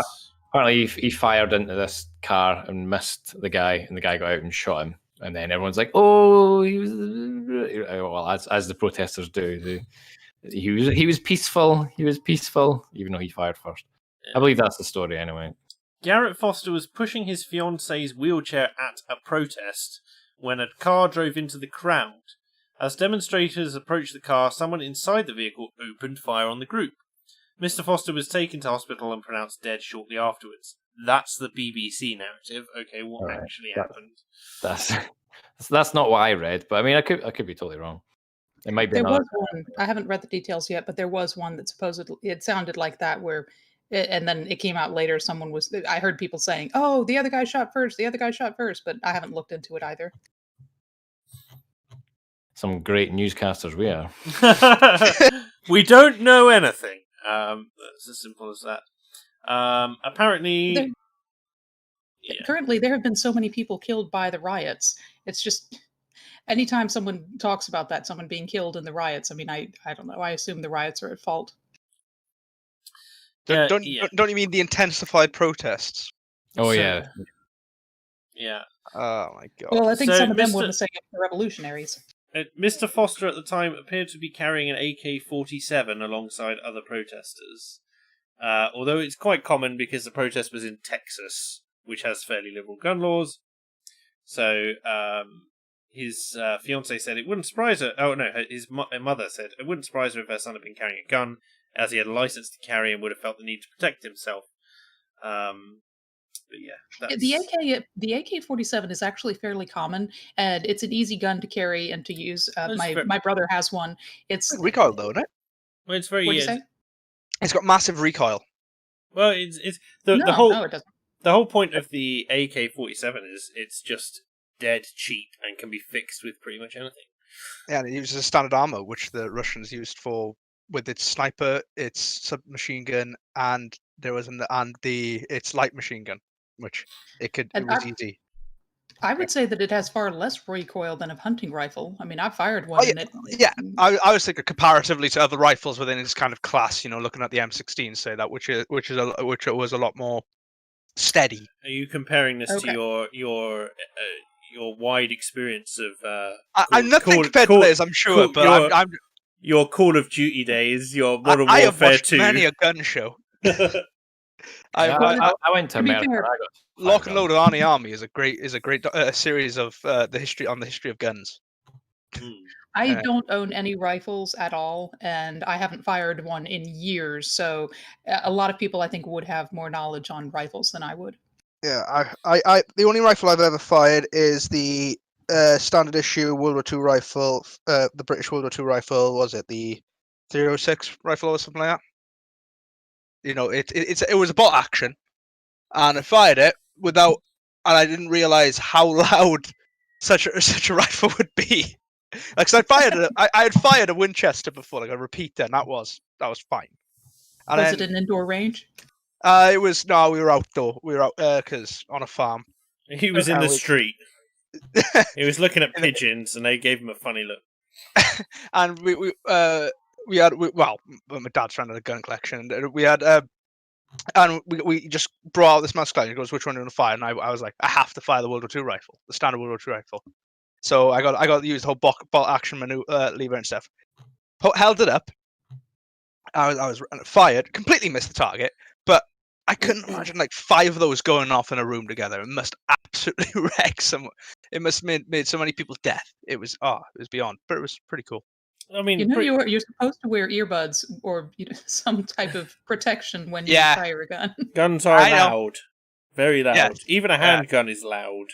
Apparently, he fired into this car and missed the guy, and the guy got out and shot him. And then everyone's like, "Oh, he was." Well, as the protesters do, he was peaceful. He was peaceful, even though he fired first. Yeah. I believe that's the story, anyway. Garrett Foster was pushing his fiance's wheelchair at a protest when a car drove into the crowd. As demonstrators approached the car, someone inside the vehicle opened fire on the group. Mr. Foster was taken to hospital and pronounced dead shortly afterwards. That's the BBC narrative. Okay, what actually happened? That's not what I read, but I mean, I could be totally wrong. It might be. There was one. I haven't read the details yet, but there was one that supposedly it sounded like that, and then it came out later. I heard people saying, "Oh, the other guy shot first. The other guy shot first," but I haven't looked into it either. Some great newscasters we are. We don't know anything. It's as simple as that. Apparently, currently there have been so many people killed by the riots. It's just anytime someone talks about that, someone being killed in the riots. I mean, I don't know. I assume the riots are at fault. Don't you mean the intensified protests? Oh yeah. Oh my God. Well, I think some of them were the same as the revolutionaries. Mr. Foster at the time appeared to be carrying an AK-47 alongside other protesters. Although it's quite common because the protest was in Texas, which has fairly liberal gun laws. So his fiancée said it wouldn't surprise her. Oh no, his mother said it wouldn't surprise her if her son had been carrying a gun, as he had a license to carry and would have felt the need to protect himself. But yeah, the AK-47 is actually fairly common, and it's an easy gun to carry and to use. My brother has one. It's recoil though, isn't it? Well, it's very. What'd you say? It's got massive recoil. Well, it's the whole the whole point of the AK-47 is it's just dead cheap and can be fixed with pretty much anything. Yeah, and it uses standard armor, which the Russians used for with its sniper, its submachine gun, and its light machine gun, which it And was easy. I would say that it has far less recoil than a hunting rifle. I mean, I fired one Oh, and it. Yeah, I was thinking comparatively to other rifles within its kind of class. Looking at the M16, say that which was a lot more steady. Are you comparing this Okay. to your wide experience of? I'm nothing compared to this, I'm sure, but I'm your Call of Duty days, your Modern I have Warfare watched 2. many a gun show. I went to to be America. fair- I got Lock fire and Load guns. of Arnie Army is a great series of the history of guns. I don't own any rifles at all, and I haven't fired one in years. So a lot of people, I think, would have more knowledge on rifles than I would. Yeah, I the only rifle I've ever fired is the standard issue World War II rifle, the British World War II rifle. Was it the 306 rifle or something like that? It was a bolt action, and I fired it and I didn't realize how loud such a rifle would be. Like, 'cause I had fired a Winchester before, like a repeater, and that was fine. And Was then, it an indoor range? we were outdoor. We were out because on a farm. He was in the we- street. He was looking at pigeons, and they gave him a funny look. And my dad's friend had a gun collection, and we had and we just brought out this mouse collection. He goes, "Which one do you want to fire?" And I was like, "I have to fire the World War II rifle, the standard World War II rifle." So I got to use the whole bolt action lever and stuff. Held it up. I was fired, completely missed the target, but I couldn't imagine like 5 of those going off in a room together. It must absolutely wreck someone. It must have made so many people death. It was beyond, but it was pretty cool. I mean, You're supposed to wear earbuds or some type of protection when you Yeah. fire a gun. guns are I know. loud, very loud. Yes. Even a handgun is loud,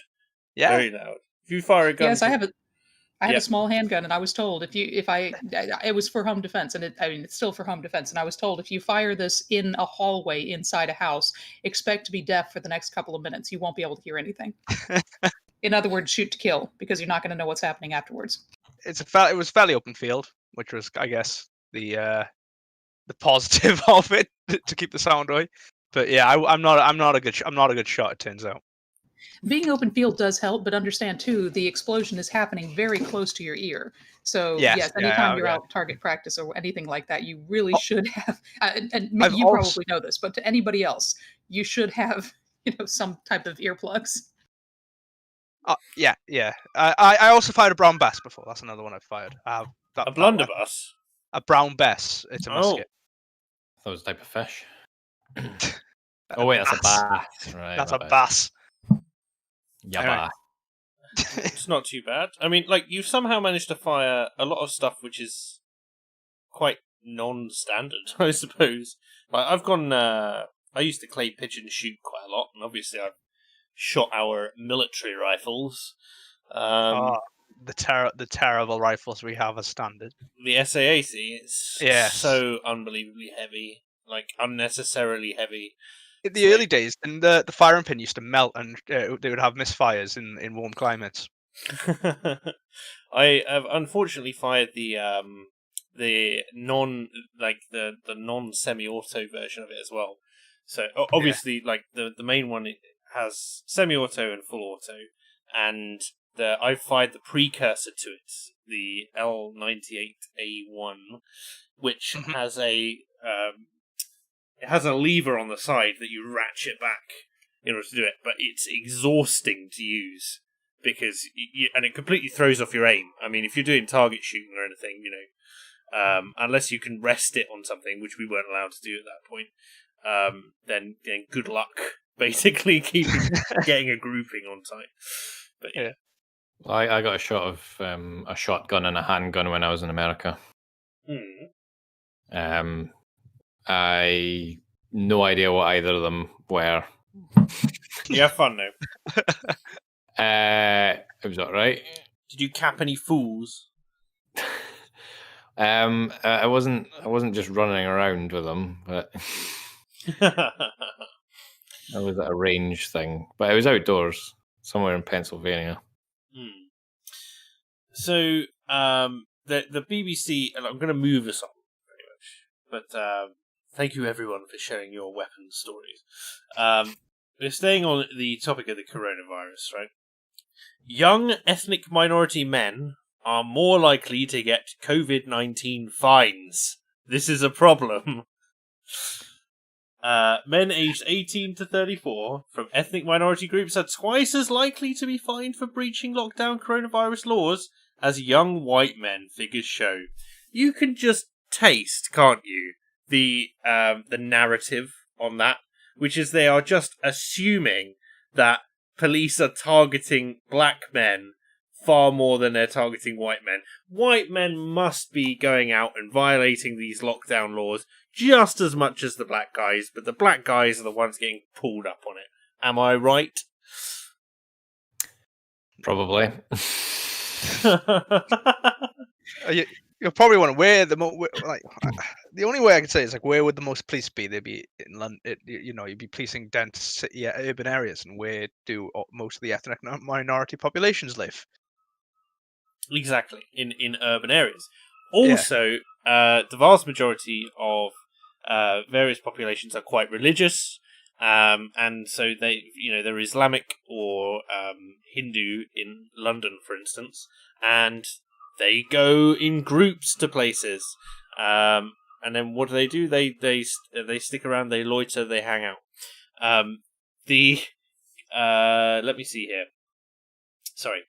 Yeah, very loud. If you fire a gun, Yes, I have Yeah. a small handgun, and I was told it was for home defense, and it's still for home defense. And I was told if you fire this in a hallway inside a house, expect to be deaf for the next couple of minutes. You won't be able to hear anything. In other words, shoot to kill, because you're not going to know what's happening afterwards. it was fairly open field, which was, I guess, the positive of it to keep the sound away. But yeah, I'm not a good shot. It turns out. Being open field does help, but understand too, the explosion is happening very close to your ear. So Yes, yes, yeah, anytime you're yeah. out target practice or anything like that, you really Oh. should have. And I've you also- probably know this, but to anybody else, you should have some type of earplugs. Yeah. I also fired a brown bass before. That's another one I've fired. a That blunderbuss. a brown bass. It's a Oh. musket. That was a type of fish. Oh wait, that's a bass. bass. Right. That's my a bad. bass. Yeah, Anyway. It's not too bad. I mean, like, you've somehow managed to fire a lot of stuff which is quite non-standard, I suppose. Like, I used to clay pigeon shoot quite a lot, and obviously I've shot our military rifles. The terrible rifles we have as standard. The SAAC is Yes. so unbelievably heavy, like unnecessarily heavy. In the early days, and the firing pin used to melt, and they would have misfires in warm climates. I have unfortunately fired the non semi-auto version of it as well. So obviously, like the main one, it has semi-auto and full auto, and I've fired the precursor to it, the L98A1, which Mhm. has it has a lever on the side that you ratchet back in order to do it, but it's exhausting to use because and it completely throws off your aim. I mean, if you're doing target shooting or anything, unless you can rest it on something, which we weren't allowed to do at that point, then good luck basically getting a grouping on site. But yeah. Well, I got a shot of a shotgun and a handgun when I was in America. I no idea what either of them were. You have fun though. It was alright. Did you cap any fools? I wasn't just running around with them, but I was at a range thing. But it was outdoors, somewhere in Pennsylvania. So the BBC, and I'm going to move us on very much, but thank you everyone for sharing your weapons stories. We're staying on the topic of the coronavirus, right? Young ethnic minority men are more likely to get COVID-19 fines. This is a problem. Men aged 18 to 34 from ethnic minority groups are twice as likely to be fined for breaching lockdown coronavirus laws as young white men, figures show. You can just taste, can't you, the narrative on that, which is they are just assuming that police are targeting black men far more than they're targeting white men. White men must be going out and violating these lockdown laws just as much as the black guys, but the black guys are the ones getting pulled up on it. Am I right? Probably. You'll probably want to wear the the only way I could say is like, where would the most police be? They'd be in London. You'd be policing dense city, urban areas, and where do most of the ethnic minority populations live? Exactly, in urban areas. Also, the vast majority of various populations are quite religious, and so they're Islamic or Hindu in London, for instance, and they go in groups to places, and then what do? They stick around, they loiter, they hang out. Let me see here. Sorry.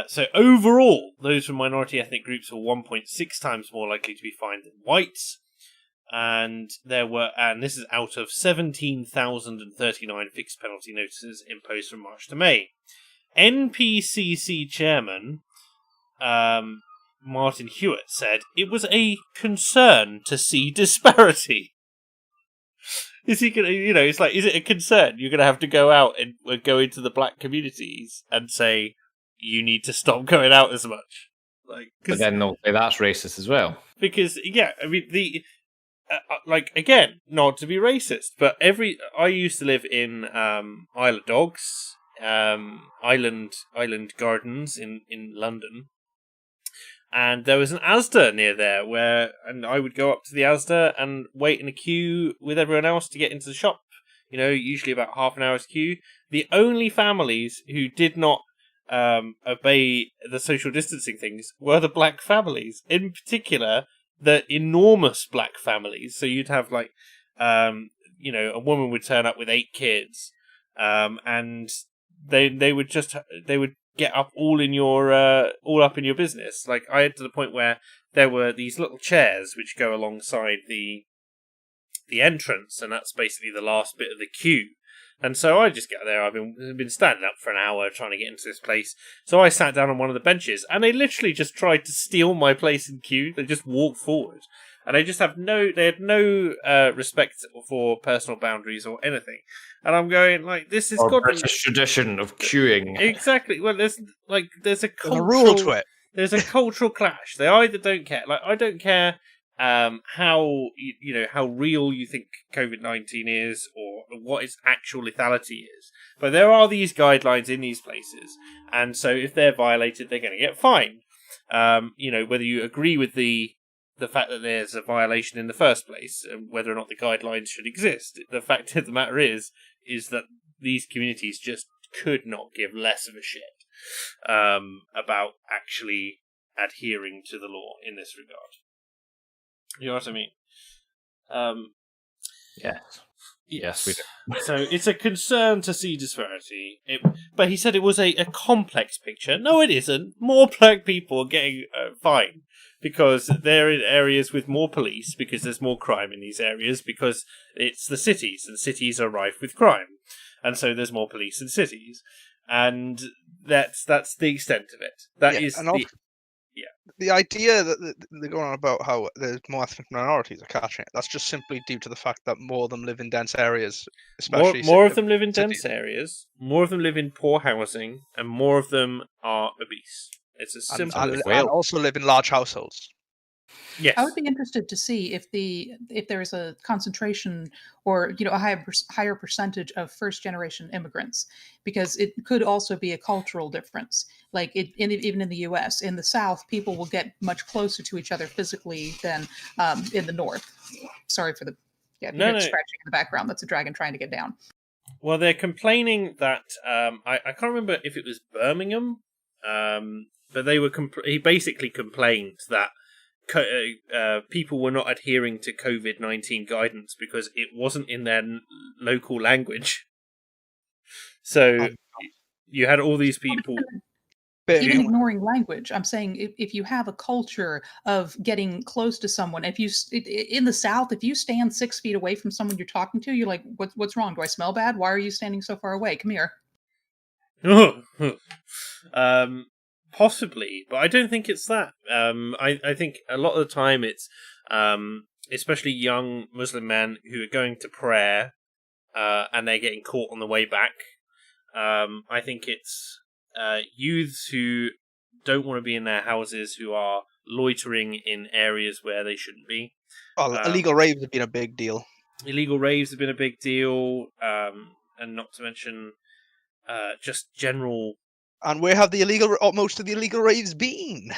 So overall, those from minority ethnic groups were 1.6 times more likely to be fined than whites, and this is out of 17,039 fixed penalty notices imposed from March to May. NPCC chairman Martin Hewitt said it was a concern to see disparity. Is he gonna? It's like, is it a concern? You're gonna have to go out and go into the black communities and say you need to stop going out as much. But then they'll say that's racist as well. Because again, not to be racist, but I used to live in Isle of Dogs, Island Gardens in London, and there was an Asda near there and I would go up to the Asda and wait in a queue with everyone else to get into the shop. Usually about half an hour's queue. The only families who did not obey the social distancing things were the black families, in particular the enormous black families. So you'd have a woman would turn up with 8 kids, and they would get up all up in your business. Like, I had to the point where there were these little chairs which go alongside the entrance, and that's basically the last bit of the queue. And so I just get there. I've been standing up for an hour trying to get into this place. So I sat down on one of the benches, and they literally just tried to steal my place in queue. They just walked forward, and they had no respect for personal boundaries or anything. And I'm going, this is British tradition of queuing. Exactly. Well, there's a rule to it. There's a cultural clash. They either don't care. I don't care how real you think COVID-19 is, or what its actual lethality is. But there are these guidelines in these places, and so if they're violated, they're going to get fined. Whether you agree with the fact that there's a violation in the first place, and whether or not the guidelines should exist, the fact of the matter is that these communities just could not give less of a shit about actually adhering to the law in this regard. You know what I mean? Yes, we do. So it's a concern to see disparity. But he said it was a complex picture. No, it isn't. More black people are getting fined because they're in areas with more police, because there's more crime in these areas, because it's the cities, and cities are rife with crime. And so there's more police in cities. And that's the extent of it. The idea that they're going on about how there's more ethnic minorities are catching it, that's just simply due to the fact that more of them live in dense areas, especially more of them live in dense areas, more of them live in poor housing, and more of them are obese. It's as simple as and also live in large households. Yes. I would be interested to see if there is a concentration or a higher percentage of first generation immigrants, because it could also be a cultural difference. Like even in the U.S., in the South, people will get much closer to each other physically than in the North. Sorry for the you hear the scratching in the background. That's a dragon trying to get down. Well, they're complaining that I can't remember if it was Birmingham, but they were. He basically complained that people were not adhering to COVID-19 guidance because it wasn't in their local language. So you had all these people. Even ignoring language, I'm saying if you have a culture of getting close to someone, if you in the South, if you stand 6 feet away from someone you're talking to, you're like, what's wrong? Do I smell bad? Why are you standing so far away? Come here. Possibly, but I don't think it's that. I think a lot of the time it's especially young Muslim men who are going to prayer and they're getting caught on the way back. I think it's youths who don't want to be in their houses, who are loitering in areas where they shouldn't be. Illegal raves have been a big deal. Illegal raves have been a big deal, and not to mention just general. And where have most of the illegal raves been?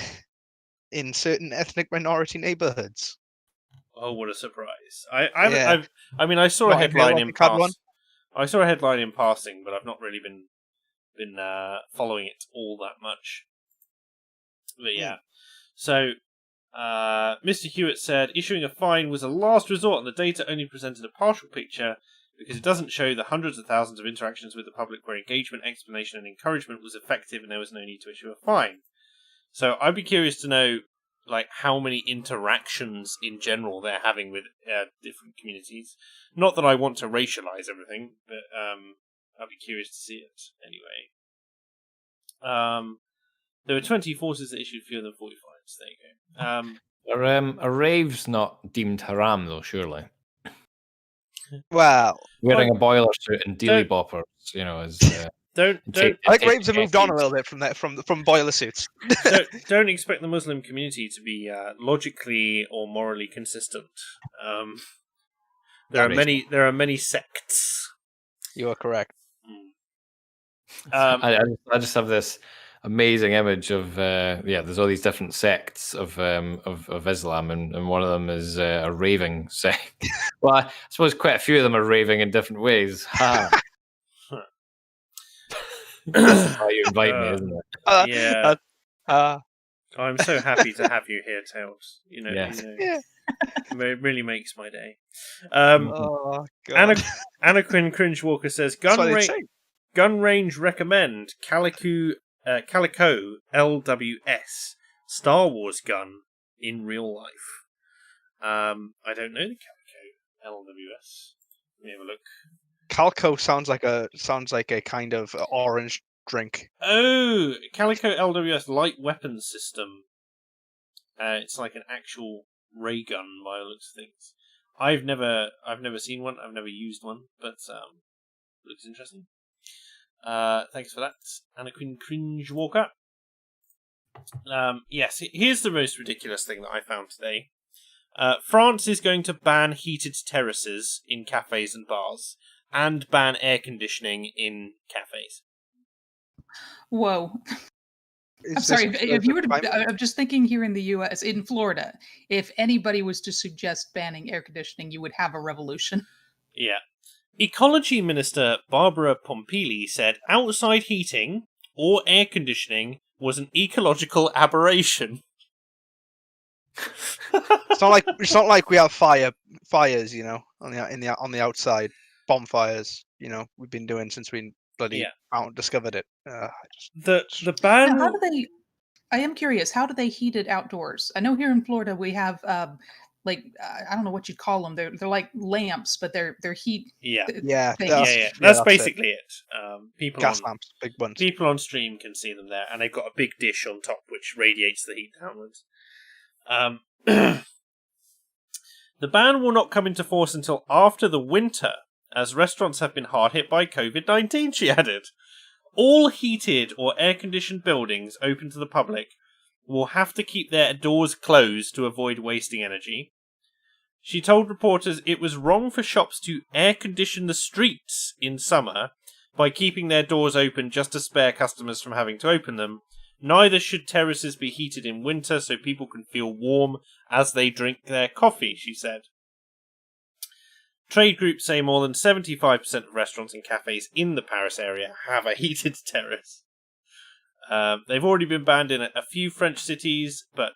In certain ethnic minority neighborhoods. Oh, what a surprise! I mean, I saw a headline in passing. I saw a headline in passing, but I've not really been following it all that much. But yeah, so Mr. Hewitt said issuing a fine was a last resort, and the data only presented a partial picture because it doesn't show the hundreds of thousands of interactions with the public where engagement, explanation, and encouragement was effective, and there was no need to issue a fine. So I'd be curious to know, like, how many interactions in general they're having with different communities. Not that I want to racialize everything, but I'd be curious to see it anyway. There were 20 forces that issued fewer than 40 fines. There you go. A rave's not deemed haram, though, surely. Well, wearing a boiler suit and dealy boppers, is. Don't. I think raves have moved on a little bit from that, from boiler suits. don't expect the Muslim community to be logically or morally consistent. There are many sects. You are correct. I just have this amazing image of there's all these different sects of Islam, and one of them is a raving sect. Well, I suppose quite a few of them are raving in different ways. This is how you invite me, isn't it? Yeah. I'm so happy to have you here, Tails. Yeah. It really makes my day. Oh, God. Anna Quinn Cringewalker says gun range recommend Calico LWS Star Wars gun in real life. I don't know the Calico LWS. Let me have a look. Calco sounds like a kind of orange drink. Oh, Calico LWS light weapons system. It's like an actual ray gun by the looks of things. I've never seen one. I've never used one, but looks interesting. Thanks for that, Anna Quinn Cringewalker. Yes, here's the most ridiculous thing that I found today. France is going to ban heated terraces in cafes and bars, and ban air conditioning in cafes. Whoa. I'm sorry, if you were to, I'm just thinking here in the US, in Florida, if anybody was to suggest banning air conditioning, you would have a revolution. Yeah. Ecology Minister Barbara Pompili said outside heating or air conditioning was an ecological aberration. It's not like we have fires, on the outside, bonfires. We've been doing since we bloody discovered it. The ban. Now, I am curious. How do they heat it outdoors? I know here in Florida we have I don't know what you'd call them. They're like lamps, but they're heat. Yeah. That's basically it. People gas lamps, big ones. People on stream can see them there, and they've got a big dish on top which radiates the heat downwards. The ban will not come into force until after the winter, as restaurants have been hard hit by COVID-19, she added. All heated or air-conditioned buildings open to the public will have to keep their doors closed to avoid wasting energy. She told reporters it was wrong for shops to air condition the streets in summer by keeping their doors open just to spare customers from having to open them. Neither should terraces be heated in winter so people can feel warm as they drink their coffee, she said. Trade groups say more than 75% of restaurants and cafes in the Paris area have a heated terrace. They've already been banned in a few French cities, but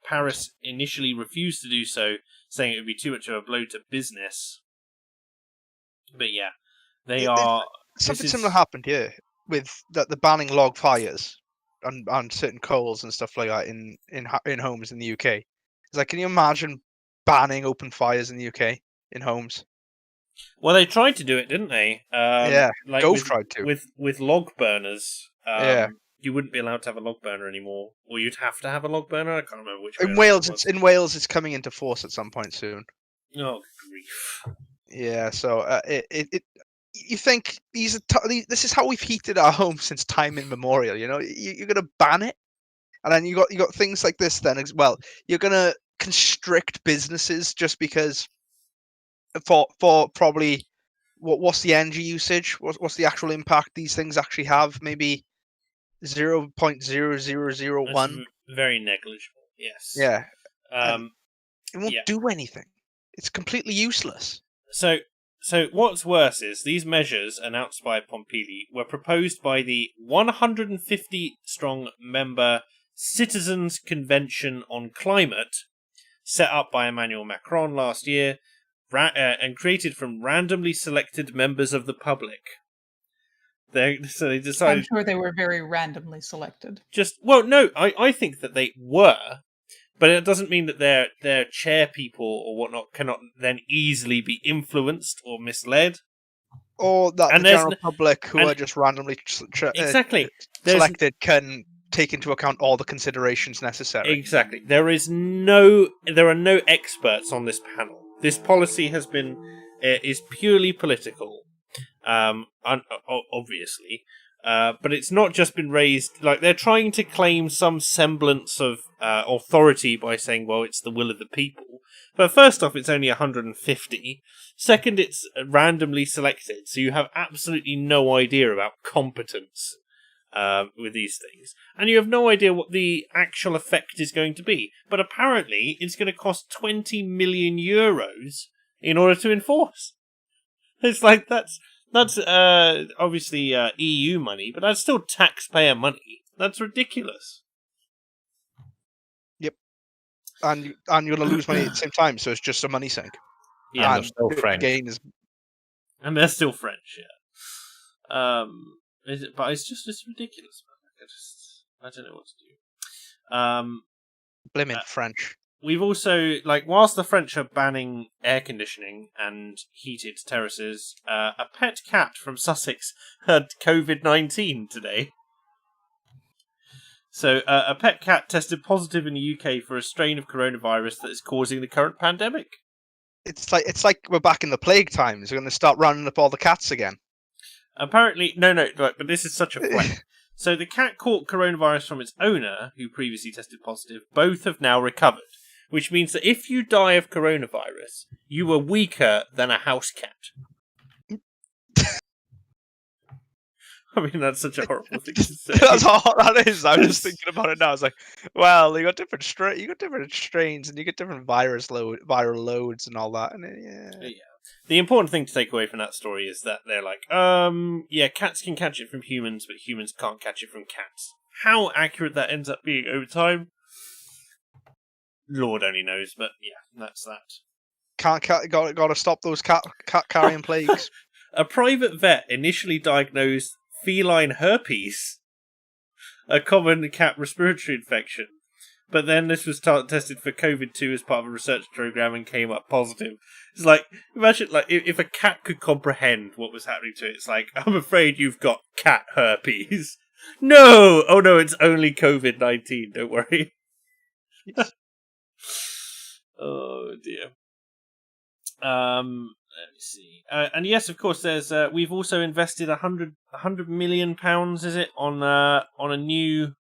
Paris initially refused to do so, saying it would be too much of a blow to business. But yeah, they are... Something similar happened here with the banning log fires and certain coals and stuff like that in homes in the UK. It's like, can you imagine banning open fires in the UK in homes? Well, they tried to do it, didn't they? Yeah, like Gove tried to. With log burners. Yeah. You wouldn't be allowed to have a log burner anymore, or you'd have to have a log burner. I can't remember which. In Wales, it's coming into force at some point soon. Oh grief! Yeah, so you think this is how we've heated our homes since time immemorial. You know, you're gonna ban it, and then you got things like this then as well. You're gonna constrict businesses just because for probably what's the energy usage? What's the actual impact these things actually have? Maybe 0.0001. Very negligible. Yes. Yeah. It won't do anything. It's completely useless. So what's worse is these measures announced by Pompili were proposed by the 150-strong member Citizens Convention on Climate, set up by Emmanuel Macron last year, and created from randomly selected members of the public. So they decided. I'm sure they were very randomly selected. I think that they were, but it doesn't mean that their chair people or whatnot cannot then easily be influenced or misled. Or that the general public who are just randomly selected can take into account all the considerations necessary. Exactly. There are no experts on this panel. This policy is purely political. Obviously, but it's not just been raised. Like, they're trying to claim some semblance of authority by saying, well, it's the will of the people. But first off, it's only 150. Second, it's randomly selected, so you have absolutely no idea about competence with these things, and you have no idea what the actual effect is going to be. But apparently, it's going to cost 20 million euros in order to enforce. It's like that's obviously EU money, but that's still taxpayer money. That's ridiculous. Yep, and you're going to lose money at the same time, so it's just a money sink. Yeah, and they're still French. And they're still French. Yeah. But it's ridiculous. I don't know what to do. Blaming French. We've also, whilst the French are banning air conditioning and heated terraces, a pet cat from Sussex had COVID-19 today. So, a pet cat tested positive in the UK for a strain of coronavirus that is causing the current pandemic. It's like we're back in the plague times. We're going to start rounding up all the cats again. Apparently, but this is such a flex. So the cat caught coronavirus from its owner, who previously tested positive. Both have now recovered, which means that if you die of coronavirus, you are weaker than a house cat. I mean, that's such a horrible thing to say. That's how that is. I'm just thinking about it now. I was like, well, you got different strains, and you get different viral loads, and all that. And yeah. The important thing to take away from that story is that they're like, cats can catch it from humans, but humans can't catch it from cats. How accurate that ends up being over time, Lord only knows. But yeah, that's that. Got to stop those cat carrying plagues. A private vet initially diagnosed feline herpes, a common cat respiratory infection. But then this was tested for COVID-2 as part of a research program and came up positive. It's like, imagine if a cat could comprehend what was happening to it. It's like, I'm afraid you've got cat herpes. No! Oh no, it's only COVID-19, don't worry. Oh dear. Let me see. And yes, of course, there's. We've also invested £100 million, is it, on a new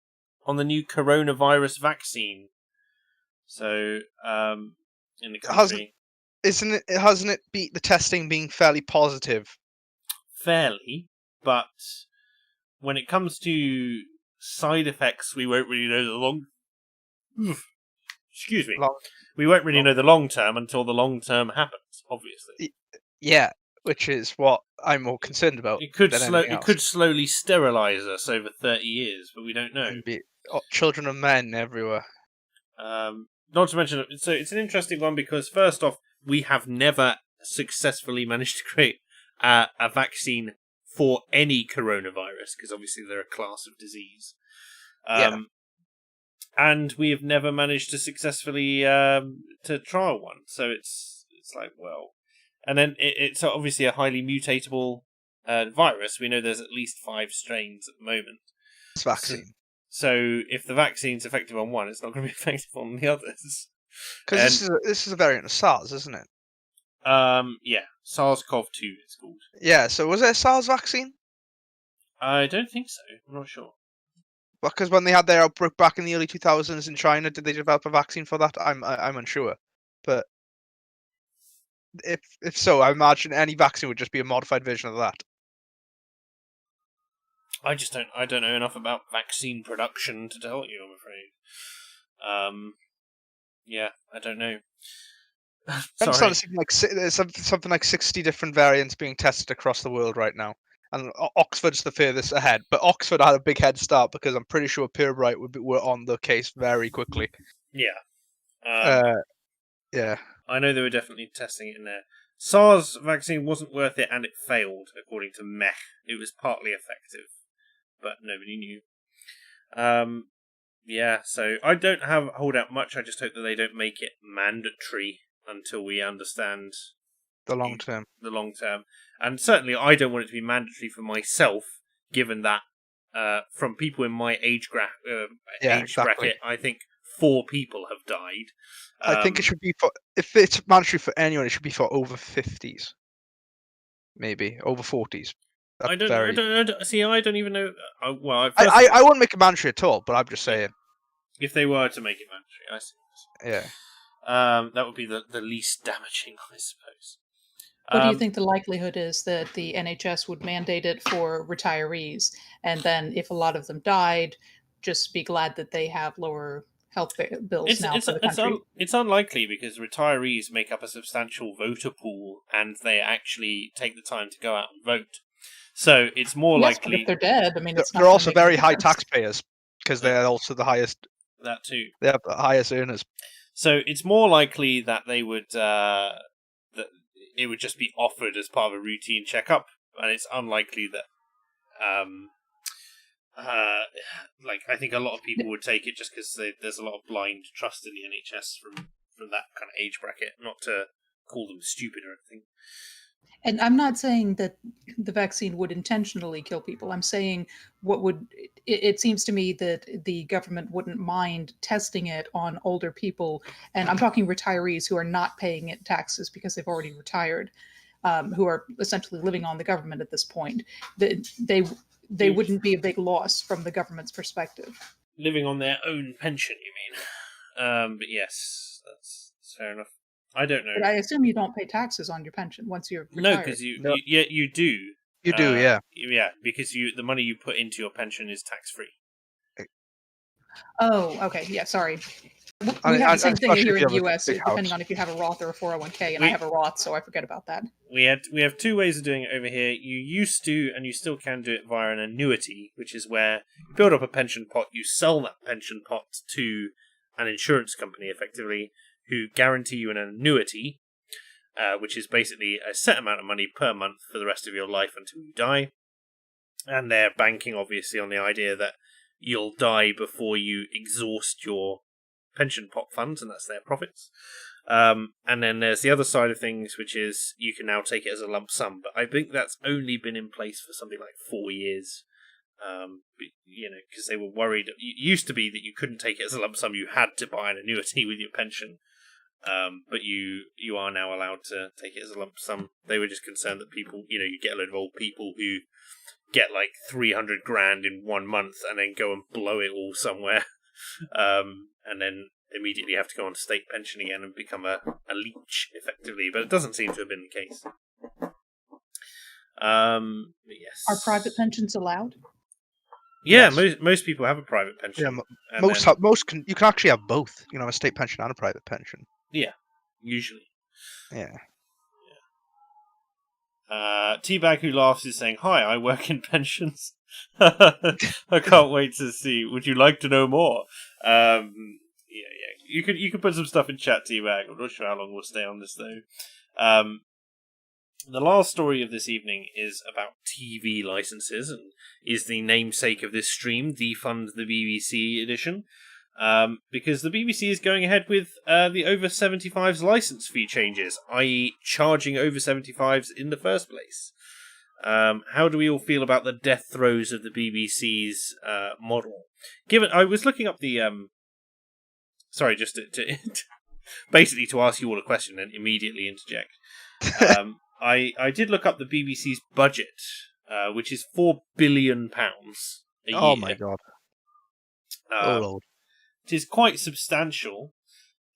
on the new coronavirus vaccine. So, in the country, Hasn't it beat the testing being fairly positive? fairly, but when it comes to side effects, we won't really know the long. Excuse me. We won't really know the long term until the long term happens. Obviously, Yeah, which is what I'm more concerned about. it could than anything it else. could slowly sterilize us over 30 years, but we don't know. And be children of men everywhere. Not to mention, so it's an interesting one because first off, we have never successfully managed to create a vaccine for any coronavirus because obviously they're a class of disease. And we have never managed to successfully to trial one. So it's like, well, and then it's obviously a highly mutatable virus. We know there's at least 5 strains at the moment. This vaccine. So if the vaccine's effective on one, it's not going to be effective on the others. Because this is a variant of SARS, isn't it? Yeah, SARS-CoV-2 it's called. Yeah. So was it a SARS vaccine? I don't think so. I'm not sure. Because when they had their outbreak back in the early 2000s in China, did they develop a vaccine for that? I'm unsure. But if so, I imagine any vaccine would just be a modified version of that. I don't know enough about vaccine production to tell you, I'm afraid. Yeah, I don't know. I Sorry. understand there's something like 60 different variants being tested across the world right now. And Oxford's the furthest ahead. But Oxford had a big head start because I'm pretty sure Pirbright were on the case very quickly. Yeah. Yeah. I know they were definitely testing it in there. SARS vaccine wasn't worth it and it failed, according to Mech. It was partly effective, but nobody knew. Yeah, so I don't hold out much. I just hope that they don't make it mandatory until we understand The long term. The long term. And certainly I don't want it to be mandatory for myself, given that from people in my age bracket, I think 4 people have died. I think it should be if it's mandatory for anyone, it should be for over 50s. Maybe over 40s. I don't even know. Well, I wouldn't make it mandatory at all, but I'm just saying. If they were to make it mandatory, I see. Yeah. That would be the least damaging, I suppose. What do you think the likelihood is that the NHS would mandate it for retirees, and then if a lot of them died, just be glad that they have lower health bills now for the country? It's unlikely because retirees make up a substantial voter pool, and they actually take the time to go out and vote. So it's more likely. But if they're dead, I mean, they're also very high taxpayers because they're also the highest. That too. They have the highest earners. So it's more likely that they would that it would just be offered as part of a routine checkup, and it's unlikely that I think a lot of people would take it just because there's a lot of blind trust in the NHS from that kind of age bracket. Not to call them stupid or anything. And I'm not saying that the vaccine would intentionally kill people. I'm saying it seems to me that the government wouldn't mind testing it on older people. And I'm talking retirees who are not paying it taxes because they've already retired, who are essentially living on the government at this point. They wouldn't be a big loss from the government's perspective. Living on their own pension, you mean? But yes, that's fair enough. I don't know. But I assume you don't pay taxes on your pension once you're retired. No, because you do. You do, yeah. Yeah, because the money you put into your pension is tax-free. Oh, okay. Yeah, sorry. We have the same thing here in the US, depending on if you have a Roth or a 401k, and I have a Roth, so I forget about that. We have 2 ways of doing it over here. You used to, and you still can do it via an annuity, which is where you build up a pension pot, you sell that pension pot to an insurance company, effectively, who guarantee you an annuity, which is basically a set amount of money per month for the rest of your life until you die. And they're banking, obviously, on the idea that you'll die before you exhaust your pension pot funds, and that's their profits. And then there's the other side of things, which is you can now take it as a lump sum. But I think that's only been in place for something like 4 years. Because they were worried. It used to be that you couldn't take it as a lump sum; you had to buy an annuity with your pension. But you are now allowed to take it as a lump sum. They were just concerned that people, you get a load of old people who get like 300 grand in 1 month and then go and blow it all somewhere, and then immediately have to go on state pension again and become a leech effectively. But it doesn't seem to have been the case. Yes. Are private pensions allowed? Yeah, Yes. most people have a private pension. Yeah, and most then- you can actually have both. You know, a state pension and a private pension. usually. Yeah. Teabag Who Laughs is saying, "Hi, I work in pensions." I can't wait to see. Would you like to know more? Yeah. You could put some stuff in chat, Teabag. I'm not sure how long we'll stay on this though. The last story of this evening is about TV licenses, and is the namesake of this stream, Defund the BBC edition. Because the BBC is going ahead with the over 75s license fee changes, i.e. charging over 75s in the first place. How do we all feel about the death throes of the BBC's model? Given I was looking up the sorry, just to basically to ask you all a question and immediately interject. I did look up the BBC's budget, which is £4 billion a year. Oh my god. Oh lord. It is quite substantial.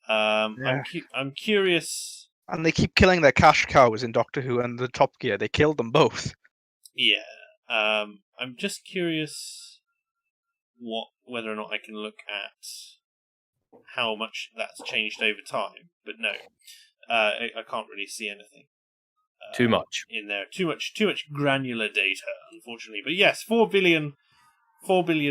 I'm curious. And they keep killing their cash cows in Doctor Who and the Top Gear. They killed them both. Yeah. I'm just curious whether or not I can look at how much that's changed over time. But no, I can't really see anything. Too much in there. Too much granular data, unfortunately. But yes, £4 billion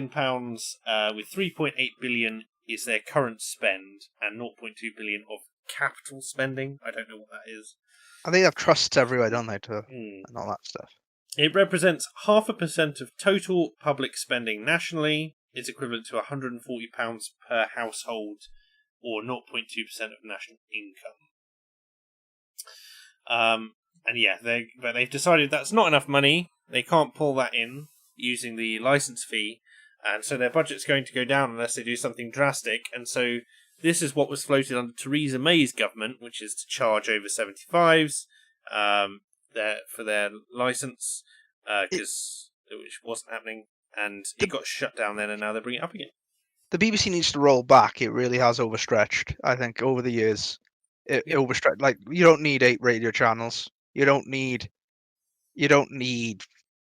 pounds, with 3.8 billion is their current spend, and 0.2 billion of capital spending. I don't know what that is. And they have trusts everywhere, don't they, and all that stuff. It represents 0.5% of total public spending nationally. It's equivalent to £140 per household, or 0.2% of national income. And yeah, they've decided that's not enough money. They can't pull that in using the license fee, and so their budget's going to go down unless they do something drastic. And so this is what was floated under Theresa May's government, which is to charge over 75s for their license, which wasn't happening, and it got shut down then, and now they're bringing it up again. The BBC needs to roll back. It really has overstretched, I think, over the years. It overstretched. Like, you don't need 8 radio channels. You don't need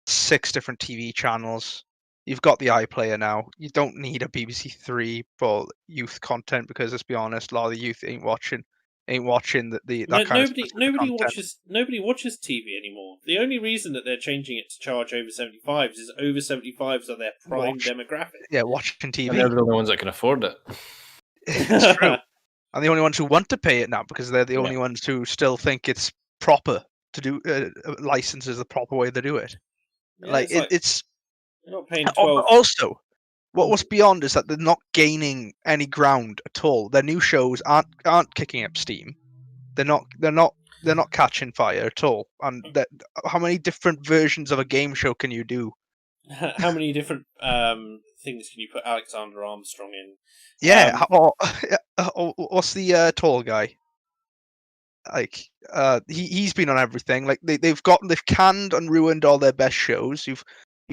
6 different TV channels. You've got the iPlayer now. You don't need a BBC Three for youth content, because let's be honest, a lot of the youth ain't watching that kind of content. Nobody watches TV anymore. The only reason that they're changing it to charge over 75s is over 75s are their prime demographic. Yeah, watching TV. And they're the only ones that can afford it. It's true. And the only ones who want to pay it now, because they're the only ones who still think it's proper to do license is the proper way to do it. Yeah, it's you're not paying 12. Also, what's beyond is that they're not gaining any ground at all. Their new shows aren't kicking up steam. They're not catching fire at all. And how many different versions of a game show can you do? How many different things can you put Alexander Armstrong in? Yeah. What's the tall guy? Like, he's been on everything. Like they've canned and ruined all their best shows. You've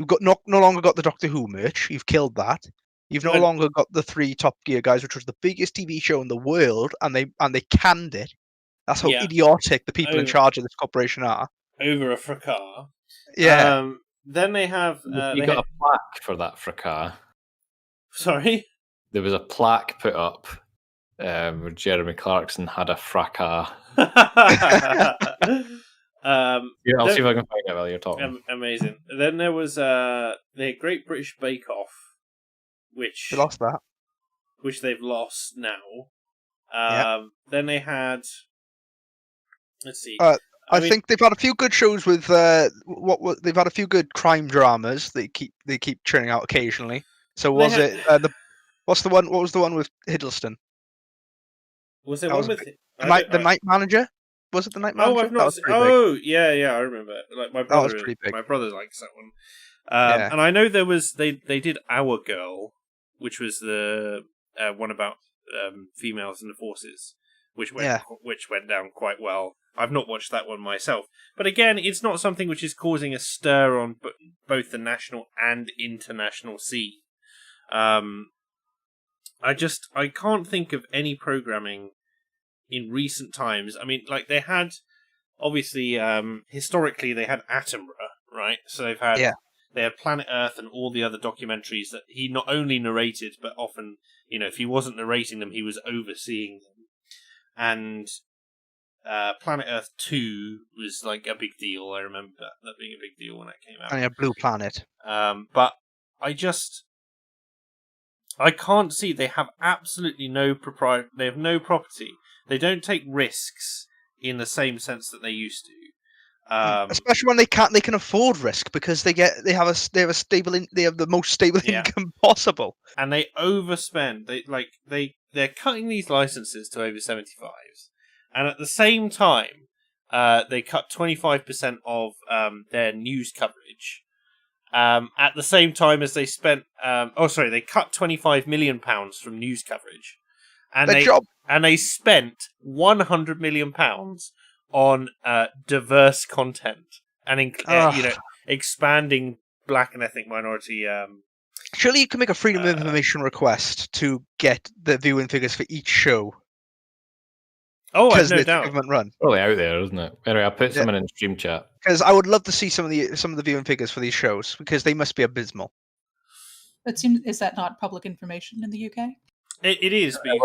got no longer got the Doctor Who merch. You've killed that. You've no longer got the 3 Top Gear guys, which was the biggest TV show in the world, and they canned it. That's how idiotic the people in charge of this corporation are. Over a fracas. Yeah. Then they have. You got a plaque for that fracas. Sorry? There was a plaque put up where Jeremy Clarkson had a fracas. I'll see if I can find it while you're talking. Amazing. Then there was the Great British Bake Off, which They lost that. Which they've lost now. Then they had. Let's see. I think they've had a few good shows with they've had a few good crime dramas. They keep churning out occasionally. So what was the one with Hiddleston? Was there one with the Night Manager? Was it the Night Manager? Oh, I've not. I remember. Like my brother, my brother likes that one. And I know they did Our Girl, which was the one about females in the forces, which went down quite well. I've not watched that one myself. But again, it's not something which is causing a stir on both the national and international scene. I can't think of any programming in recent times. I mean, like, they had, obviously, historically they had Attenborough, right? So they had Planet Earth and all the other documentaries that he not only narrated, but often, if he wasn't narrating them, he was overseeing them. And Planet Earth 2 was like a big deal. I remember that being a big deal when it came out. And Blue Planet. But I can't see. They have absolutely no They have no property. They don't take risks in the same sense that they used to. Especially when they can afford risk because they have the most stable income possible. And they overspend. They're cutting these licenses to over 75s. And at the same time, they cut 25% of their news coverage. At the same time as they spent, they cut £25 million from news coverage, and they spent £100 million on diverse content and expanding Black and ethnic minority. Surely you can make a Freedom of Information request to get the viewing figures for each show. Oh, I've no it's doubt. Government run. Probably out there, isn't it? Anyway, I'll put someone in stream chat. Because I would love to see some of the viewing figures for these shows because they must be abysmal. Is that not public information in the UK? It is, but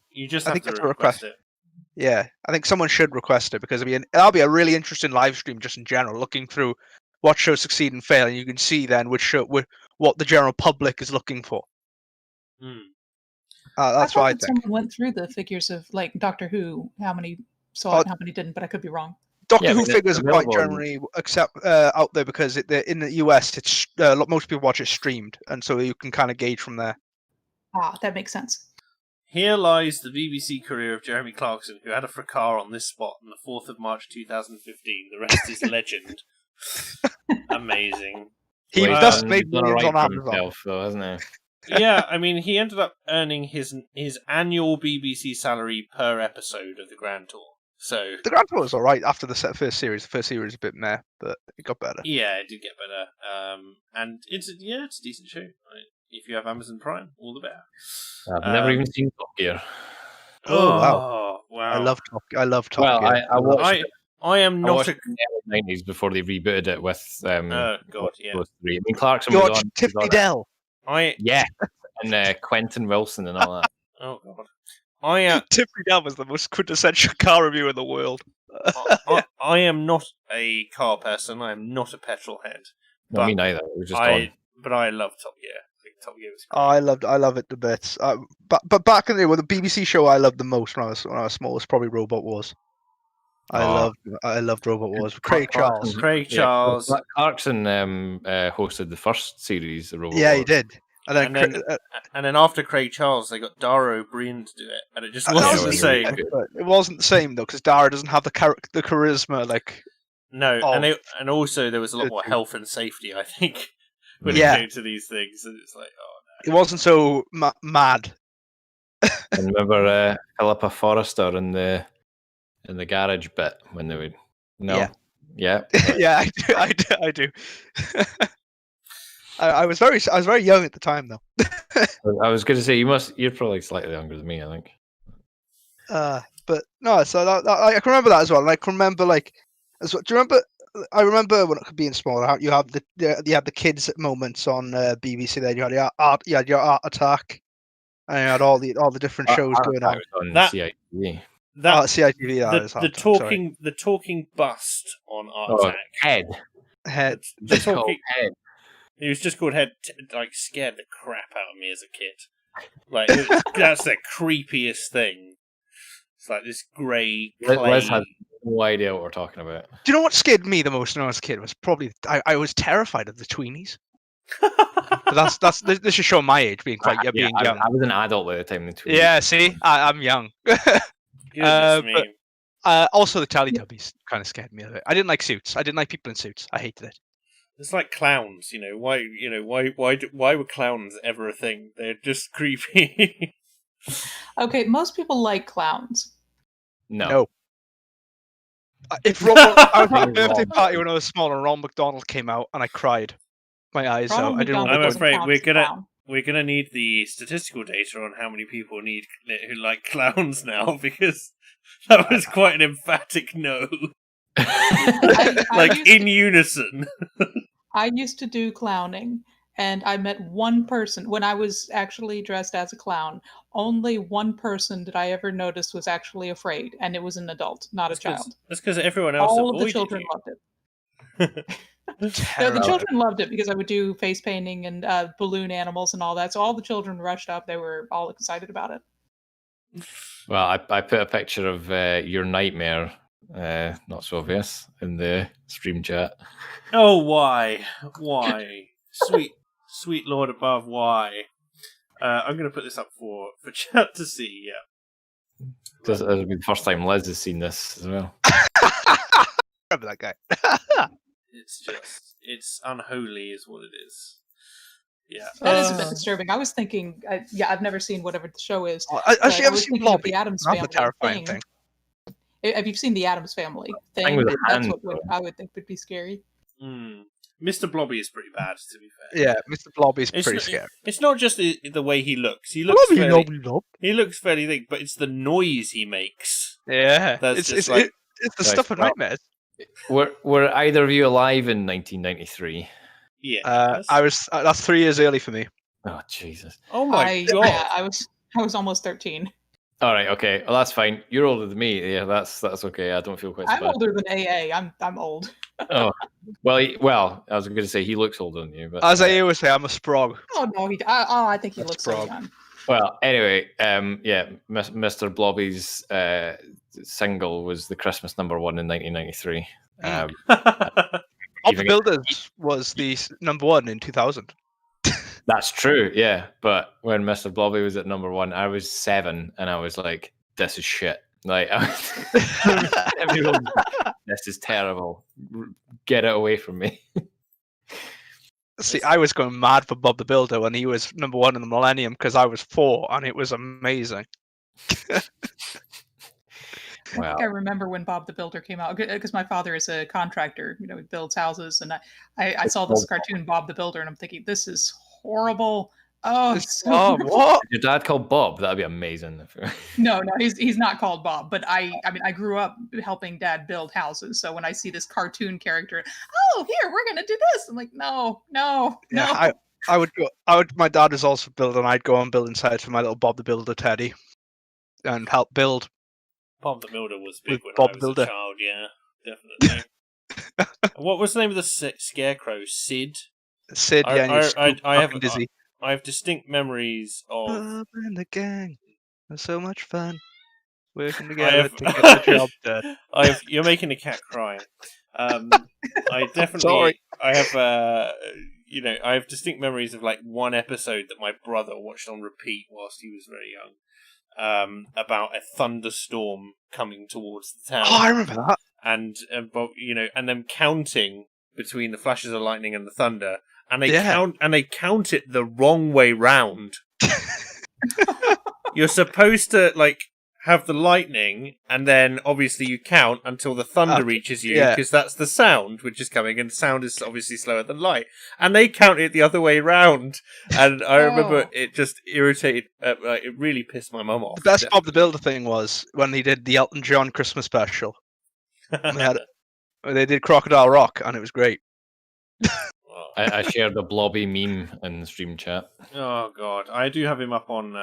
you just have to request it. Yeah, I think someone should request it because that'll be a really interesting live stream just in general, looking through what shows succeed and fail, and you can see then what the general public is looking for. That's why I think. Someone went through the figures of like Doctor Who, how many saw it, how many didn't, but I could be wrong. Doctor Who figures are quite generally out there because in the US, it's most people watch it streamed, and so you can kind of gauge from there. That makes sense. Here lies the BBC career of Jeremy Clarkson, who had a fracas on this spot on the 4th of March 2015. The rest is legend. Amazing. He just made millions on Amazon, himself, though, hasn't he? Yeah, I mean, he ended up earning his annual BBC salary per episode of the Grand Tour. So the Grand Tour was all right after the first series. The first series was a bit meh, but it got better. Yeah, it did get better. And it's a decent show. Right? If you have Amazon Prime, all the better. I've never even seen Top Gear. Oh wow! I love Top Gear. I watched. I am not in the 90s before they rebooted it with oh god, yeah. Those three. I mean, Clarkson George was on. Tiffany Dell. And Quentin Wilson and all that. Oh god. Tiffany Dell was the most quintessential car review in the world. I am not a car person. I am not a petrol head. No, me neither. It was just But I love Top Gear. I think Top Gear was great. I love it to bits. But back in the day, the BBC show I loved the most when I was small was probably Robot Wars. I loved Robot Wars. Craig Charles. Clarkson hosted the first series of Robot Wars. Yeah, he did. And then after Craig Charles, they got Dara O'Brien to do it, and it just wasn't the same. It wasn't the same though, because Dara doesn't have the charisma like. No, and also there was a lot more health and safety, I think, when it came to these things, and it's like, oh no. It wasn't so mad. And remember Philippa Forrester in the garage bit when they would yeah I do. I was very young at the time though. I was going to say you're probably slightly younger than me, I think. But no, so I can remember that as well. And I can remember do you remember? I remember when it could be in small. You had the kids moments on BBC. Then you had your Art Attack, and you had all the different shows going on. CITV. The talking bust on Art Attack. Head. Head. He was just called Head. Scared the crap out of me as a kid. That's the creepiest thing. It's like this grey clay. Liz has no idea what we're talking about. Do you know what scared me the most when I was a kid? Was probably I was terrified of the tweenies. But this is showing my age, being quite young. I was an adult by the time the tweenies. Yeah, see, I'm young. Also, the Teletubbies kind of scared me a bit. I didn't like suits. I didn't like people in suits. I hated it. It's like clowns, why were clowns ever a thing? They're just creepy. Okay, most people like clowns. No. If Ron, I was at a Ron. birthday party when I was small, and Ron McDonald came out, and I cried my eyes out. I didn't want I'm to. afraid we're gonna need the statistical data on how many people who like clowns now, because that was quite an emphatic no. Like in unison. I used to do clowning, and I met one person when I was actually dressed as a clown. Only one person did I ever notice was actually afraid, and it was an adult, not a child. That's because everyone else All of the avoided children you. loved it. No, the children loved it because I would do face painting and balloon animals and all that. So all the children rushed up. They were all excited about it. Well, I put a picture of your nightmare, not so obvious, in the stream chat. Oh, why? Sweet Lord above, why? I'm going to put this up for chat to see, yeah. Because it'll be the first time Liz has seen this as well. Remember that guy? It's unholy is what it is. Yeah. That is a bit disturbing. I was thinking, I've never seen whatever the show is. Actually, I've seen Blobby. The Addams That's Family a terrifying thing. Have you seen the Addams Family thing? Thing with the That's hand, what I would think would be scary. Mr. Blobby is pretty bad, to be fair. Yeah, Mr. Blobby's pretty scary. It's not just the way he looks. He looks fairly thick, but it's the noise he makes. Yeah, That's it's like, the stuff of nightmares. Were either of you alive in 1993? Yeah. I was. That's 3 years early for me. Oh Jesus! Oh my god! Yeah, I was almost 13. All right, okay. Well, that's fine. You're older than me. Yeah, that's okay. I don't feel quite so I'm bad. older than AA. I'm old. Oh, well. I was going to say he looks older than you, but As I always say, I'm a sprog. Oh no, I think he looks so young. well. Anyway, yeah, Mr. Blobby's single was the Christmas #1 in 1993. Bob the Builders was the #1 in 2000. That's true, yeah. But when Mr. Blobby was at #1, I was 7, and I was like, "This is shit." Like, everyone, this is terrible. Get it away from me. See, I was going mad for Bob the Builder when he was #1 in the Millennium because I was 4, and it was amazing. I think I remember when Bob the Builder came out because my father is a contractor. You know, he builds houses, and I saw this cartoon Bob the Builder, and I'm thinking, this is horrible. Oh, it's so horrible. What? Your dad called Bob? That'd be amazing. No, he's not called Bob. But I mean, I grew up helping Dad build houses, so when I see this cartoon character, oh, here we're gonna do this. I'm like, no. Yeah, I would go. My dad was also building. I'd go and build inside for my little Bob the Builder teddy, and help build. Bob the Builder was big when Bob I was Builder. a child, yeah, definitely. What was the name of the scarecrow? Sid? Sid, yeah, I have distinct memories of... Bob and the gang. It's so much fun. Working together to get the job done. You're making a cat cry. I definitely... Sorry. I have, I have distinct memories of like one episode that my brother watched on repeat whilst he was very young. About a thunderstorm coming towards the town. Oh, I remember that. And them counting between the flashes of lightning and the thunder, and they count it the wrong way round. You're supposed to like have the lightning, and then obviously you count until the thunder reaches you, because that's the sound which is coming, and sound is obviously slower than light. And they count it the other way round, and I remember it just irritated. It really pissed my mum off. The best Bob the Builder thing was when he did the Elton John Christmas special. They did Crocodile Rock, and it was great. I shared a Blobby meme in the stream chat. Oh god, I do have him up on.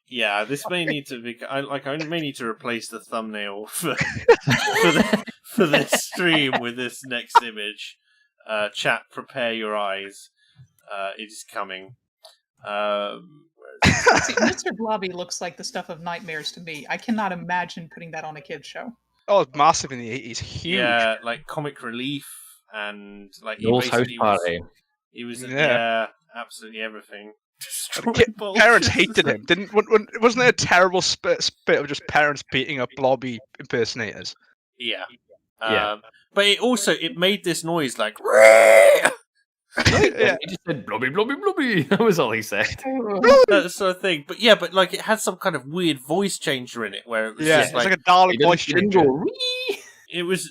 Yeah, this may need to be. I may need to replace the thumbnail for this stream with this next image. Chat, prepare your eyes. It is coming. See, Mr. Blobby looks like the stuff of nightmares to me. I cannot imagine putting that on a kid's show. Oh, it's massive in the 80s. Huge. Yeah, like comic relief and like the old house party. He was absolutely everything. Parents hated him. Wasn't there a terrible spit of just parents beating up Blobby impersonators? Yeah. But it made this noise like Yeah. He just said blubby, blubby, blubby. That was all he said. That sort of thing. But yeah, but like it had some kind of weird voice changer in it, where it was Yeah, just it's like, like a Dalek He voice didn't changer. go, "Wee." it was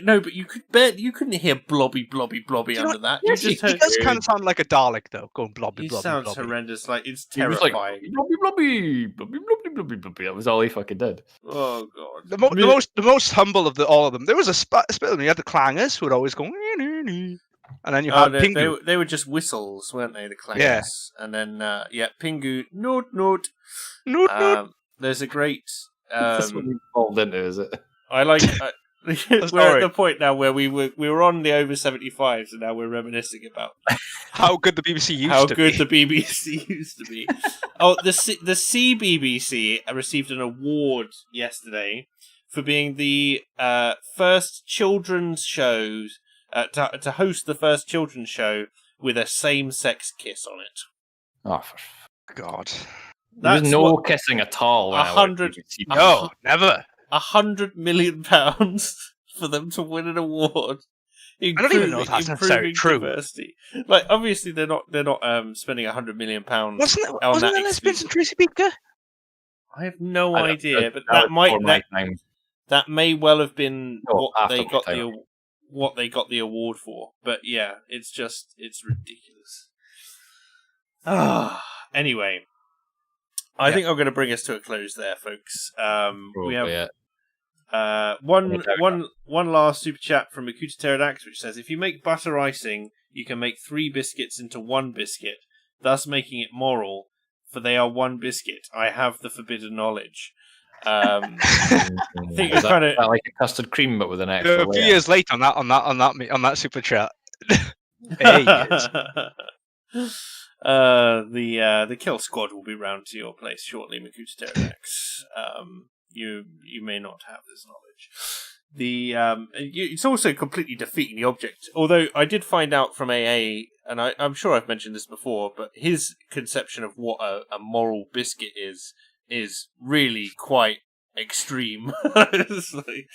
no, but you couldn't hear blobby, blobby, blobby Do you know under that. Yes, you just He heard. does kind of sound like a Dalek, though, going blobby, He blobby, sounds blobby. horrendous. Like it's He was like terrifying. blubby, blubby, blubby, blubby, blubby, blubby. That was all he fucking did. Oh god. The most humble of all of them. There was a spit of them. You had the clangers who would always go, and then you had Pingu. They were just whistles, weren't they? The clangers. Yeah. And then Pingu, note, note. Noot, noot. There's a great. That's what we evolved into, is it? I like. We're Sorry. at the point now where we were on the over 75s, and now we're reminiscing about How good the BBC used how to good be. the BBC used to be. Oh, the CBBC received an award yesterday for being the first children's shows to host the first children's show with a same-sex kiss on it. Oh, God. there was That's no what- kissing at all. When 100 No, never. £100 million for them to win an award. I don't even know if that's necessarily improving true. diversity. Like, obviously, they're not spending £100 million Wasn't it on that. lesbians and Tracy Beaker? I have no I don't- idea, but that was before my time. that may well have been No, what after they my got time. what they got the award for. But yeah, it's ridiculous. Anyway, I think I'm going to bring us to a close there, folks. We have Probably, one last super chat from Akuta Pterodax, which says, if you make butter icing, you can make 3 biscuits into 1 biscuit, thus making it moral, for they are 1 biscuit. I have the forbidden knowledge. I think Is it's kind of that like a custard cream, but with an extra A few layer? years late on that super chat. Hey, yes. The kill squad will be round to your place shortly, Makuta Pterodax. You may not have this knowledge. It's also completely defeating the object. Although I did find out from AA, and I'm sure I've mentioned this before, but his conception of what a moral biscuit is really quite extreme. It's like,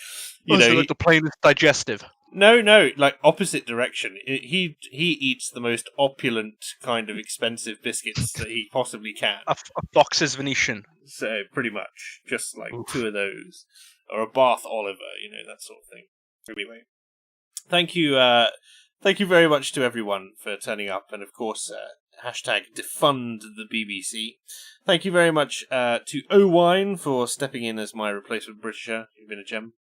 Like the plainest digestive. No, like opposite direction. He eats the most opulent kind of expensive biscuits that he possibly can. A Fox's Venetian. So pretty much just like 2 of those, or a Bath Oliver, that sort of thing. Anyway, thank you very much to everyone for turning up, and of course, hashtag defund the BBC. Thank you very much to Owine for stepping in as my replacement Britisher. You've been a gem.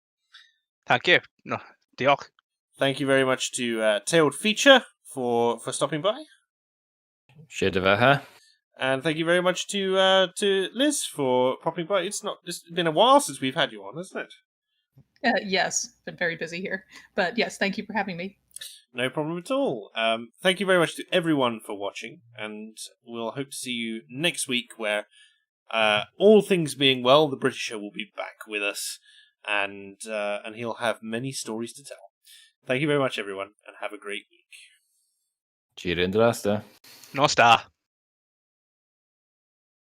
Thank you. No, diolch. Thank you very much to Tailed Feature for stopping by. Should have, huh? And thank you very much to Liz for popping by. It's been a while since we've had you on, hasn't it? Yes, been very busy here. But yes, thank you for having me. No problem at all. Thank you very much to everyone for watching, and we'll hope to see you next week where, all things being well, the Britisher will be back with us, and he'll have many stories to tell. Thank you very much, everyone, and have a great week. Cheer in the rest, No star.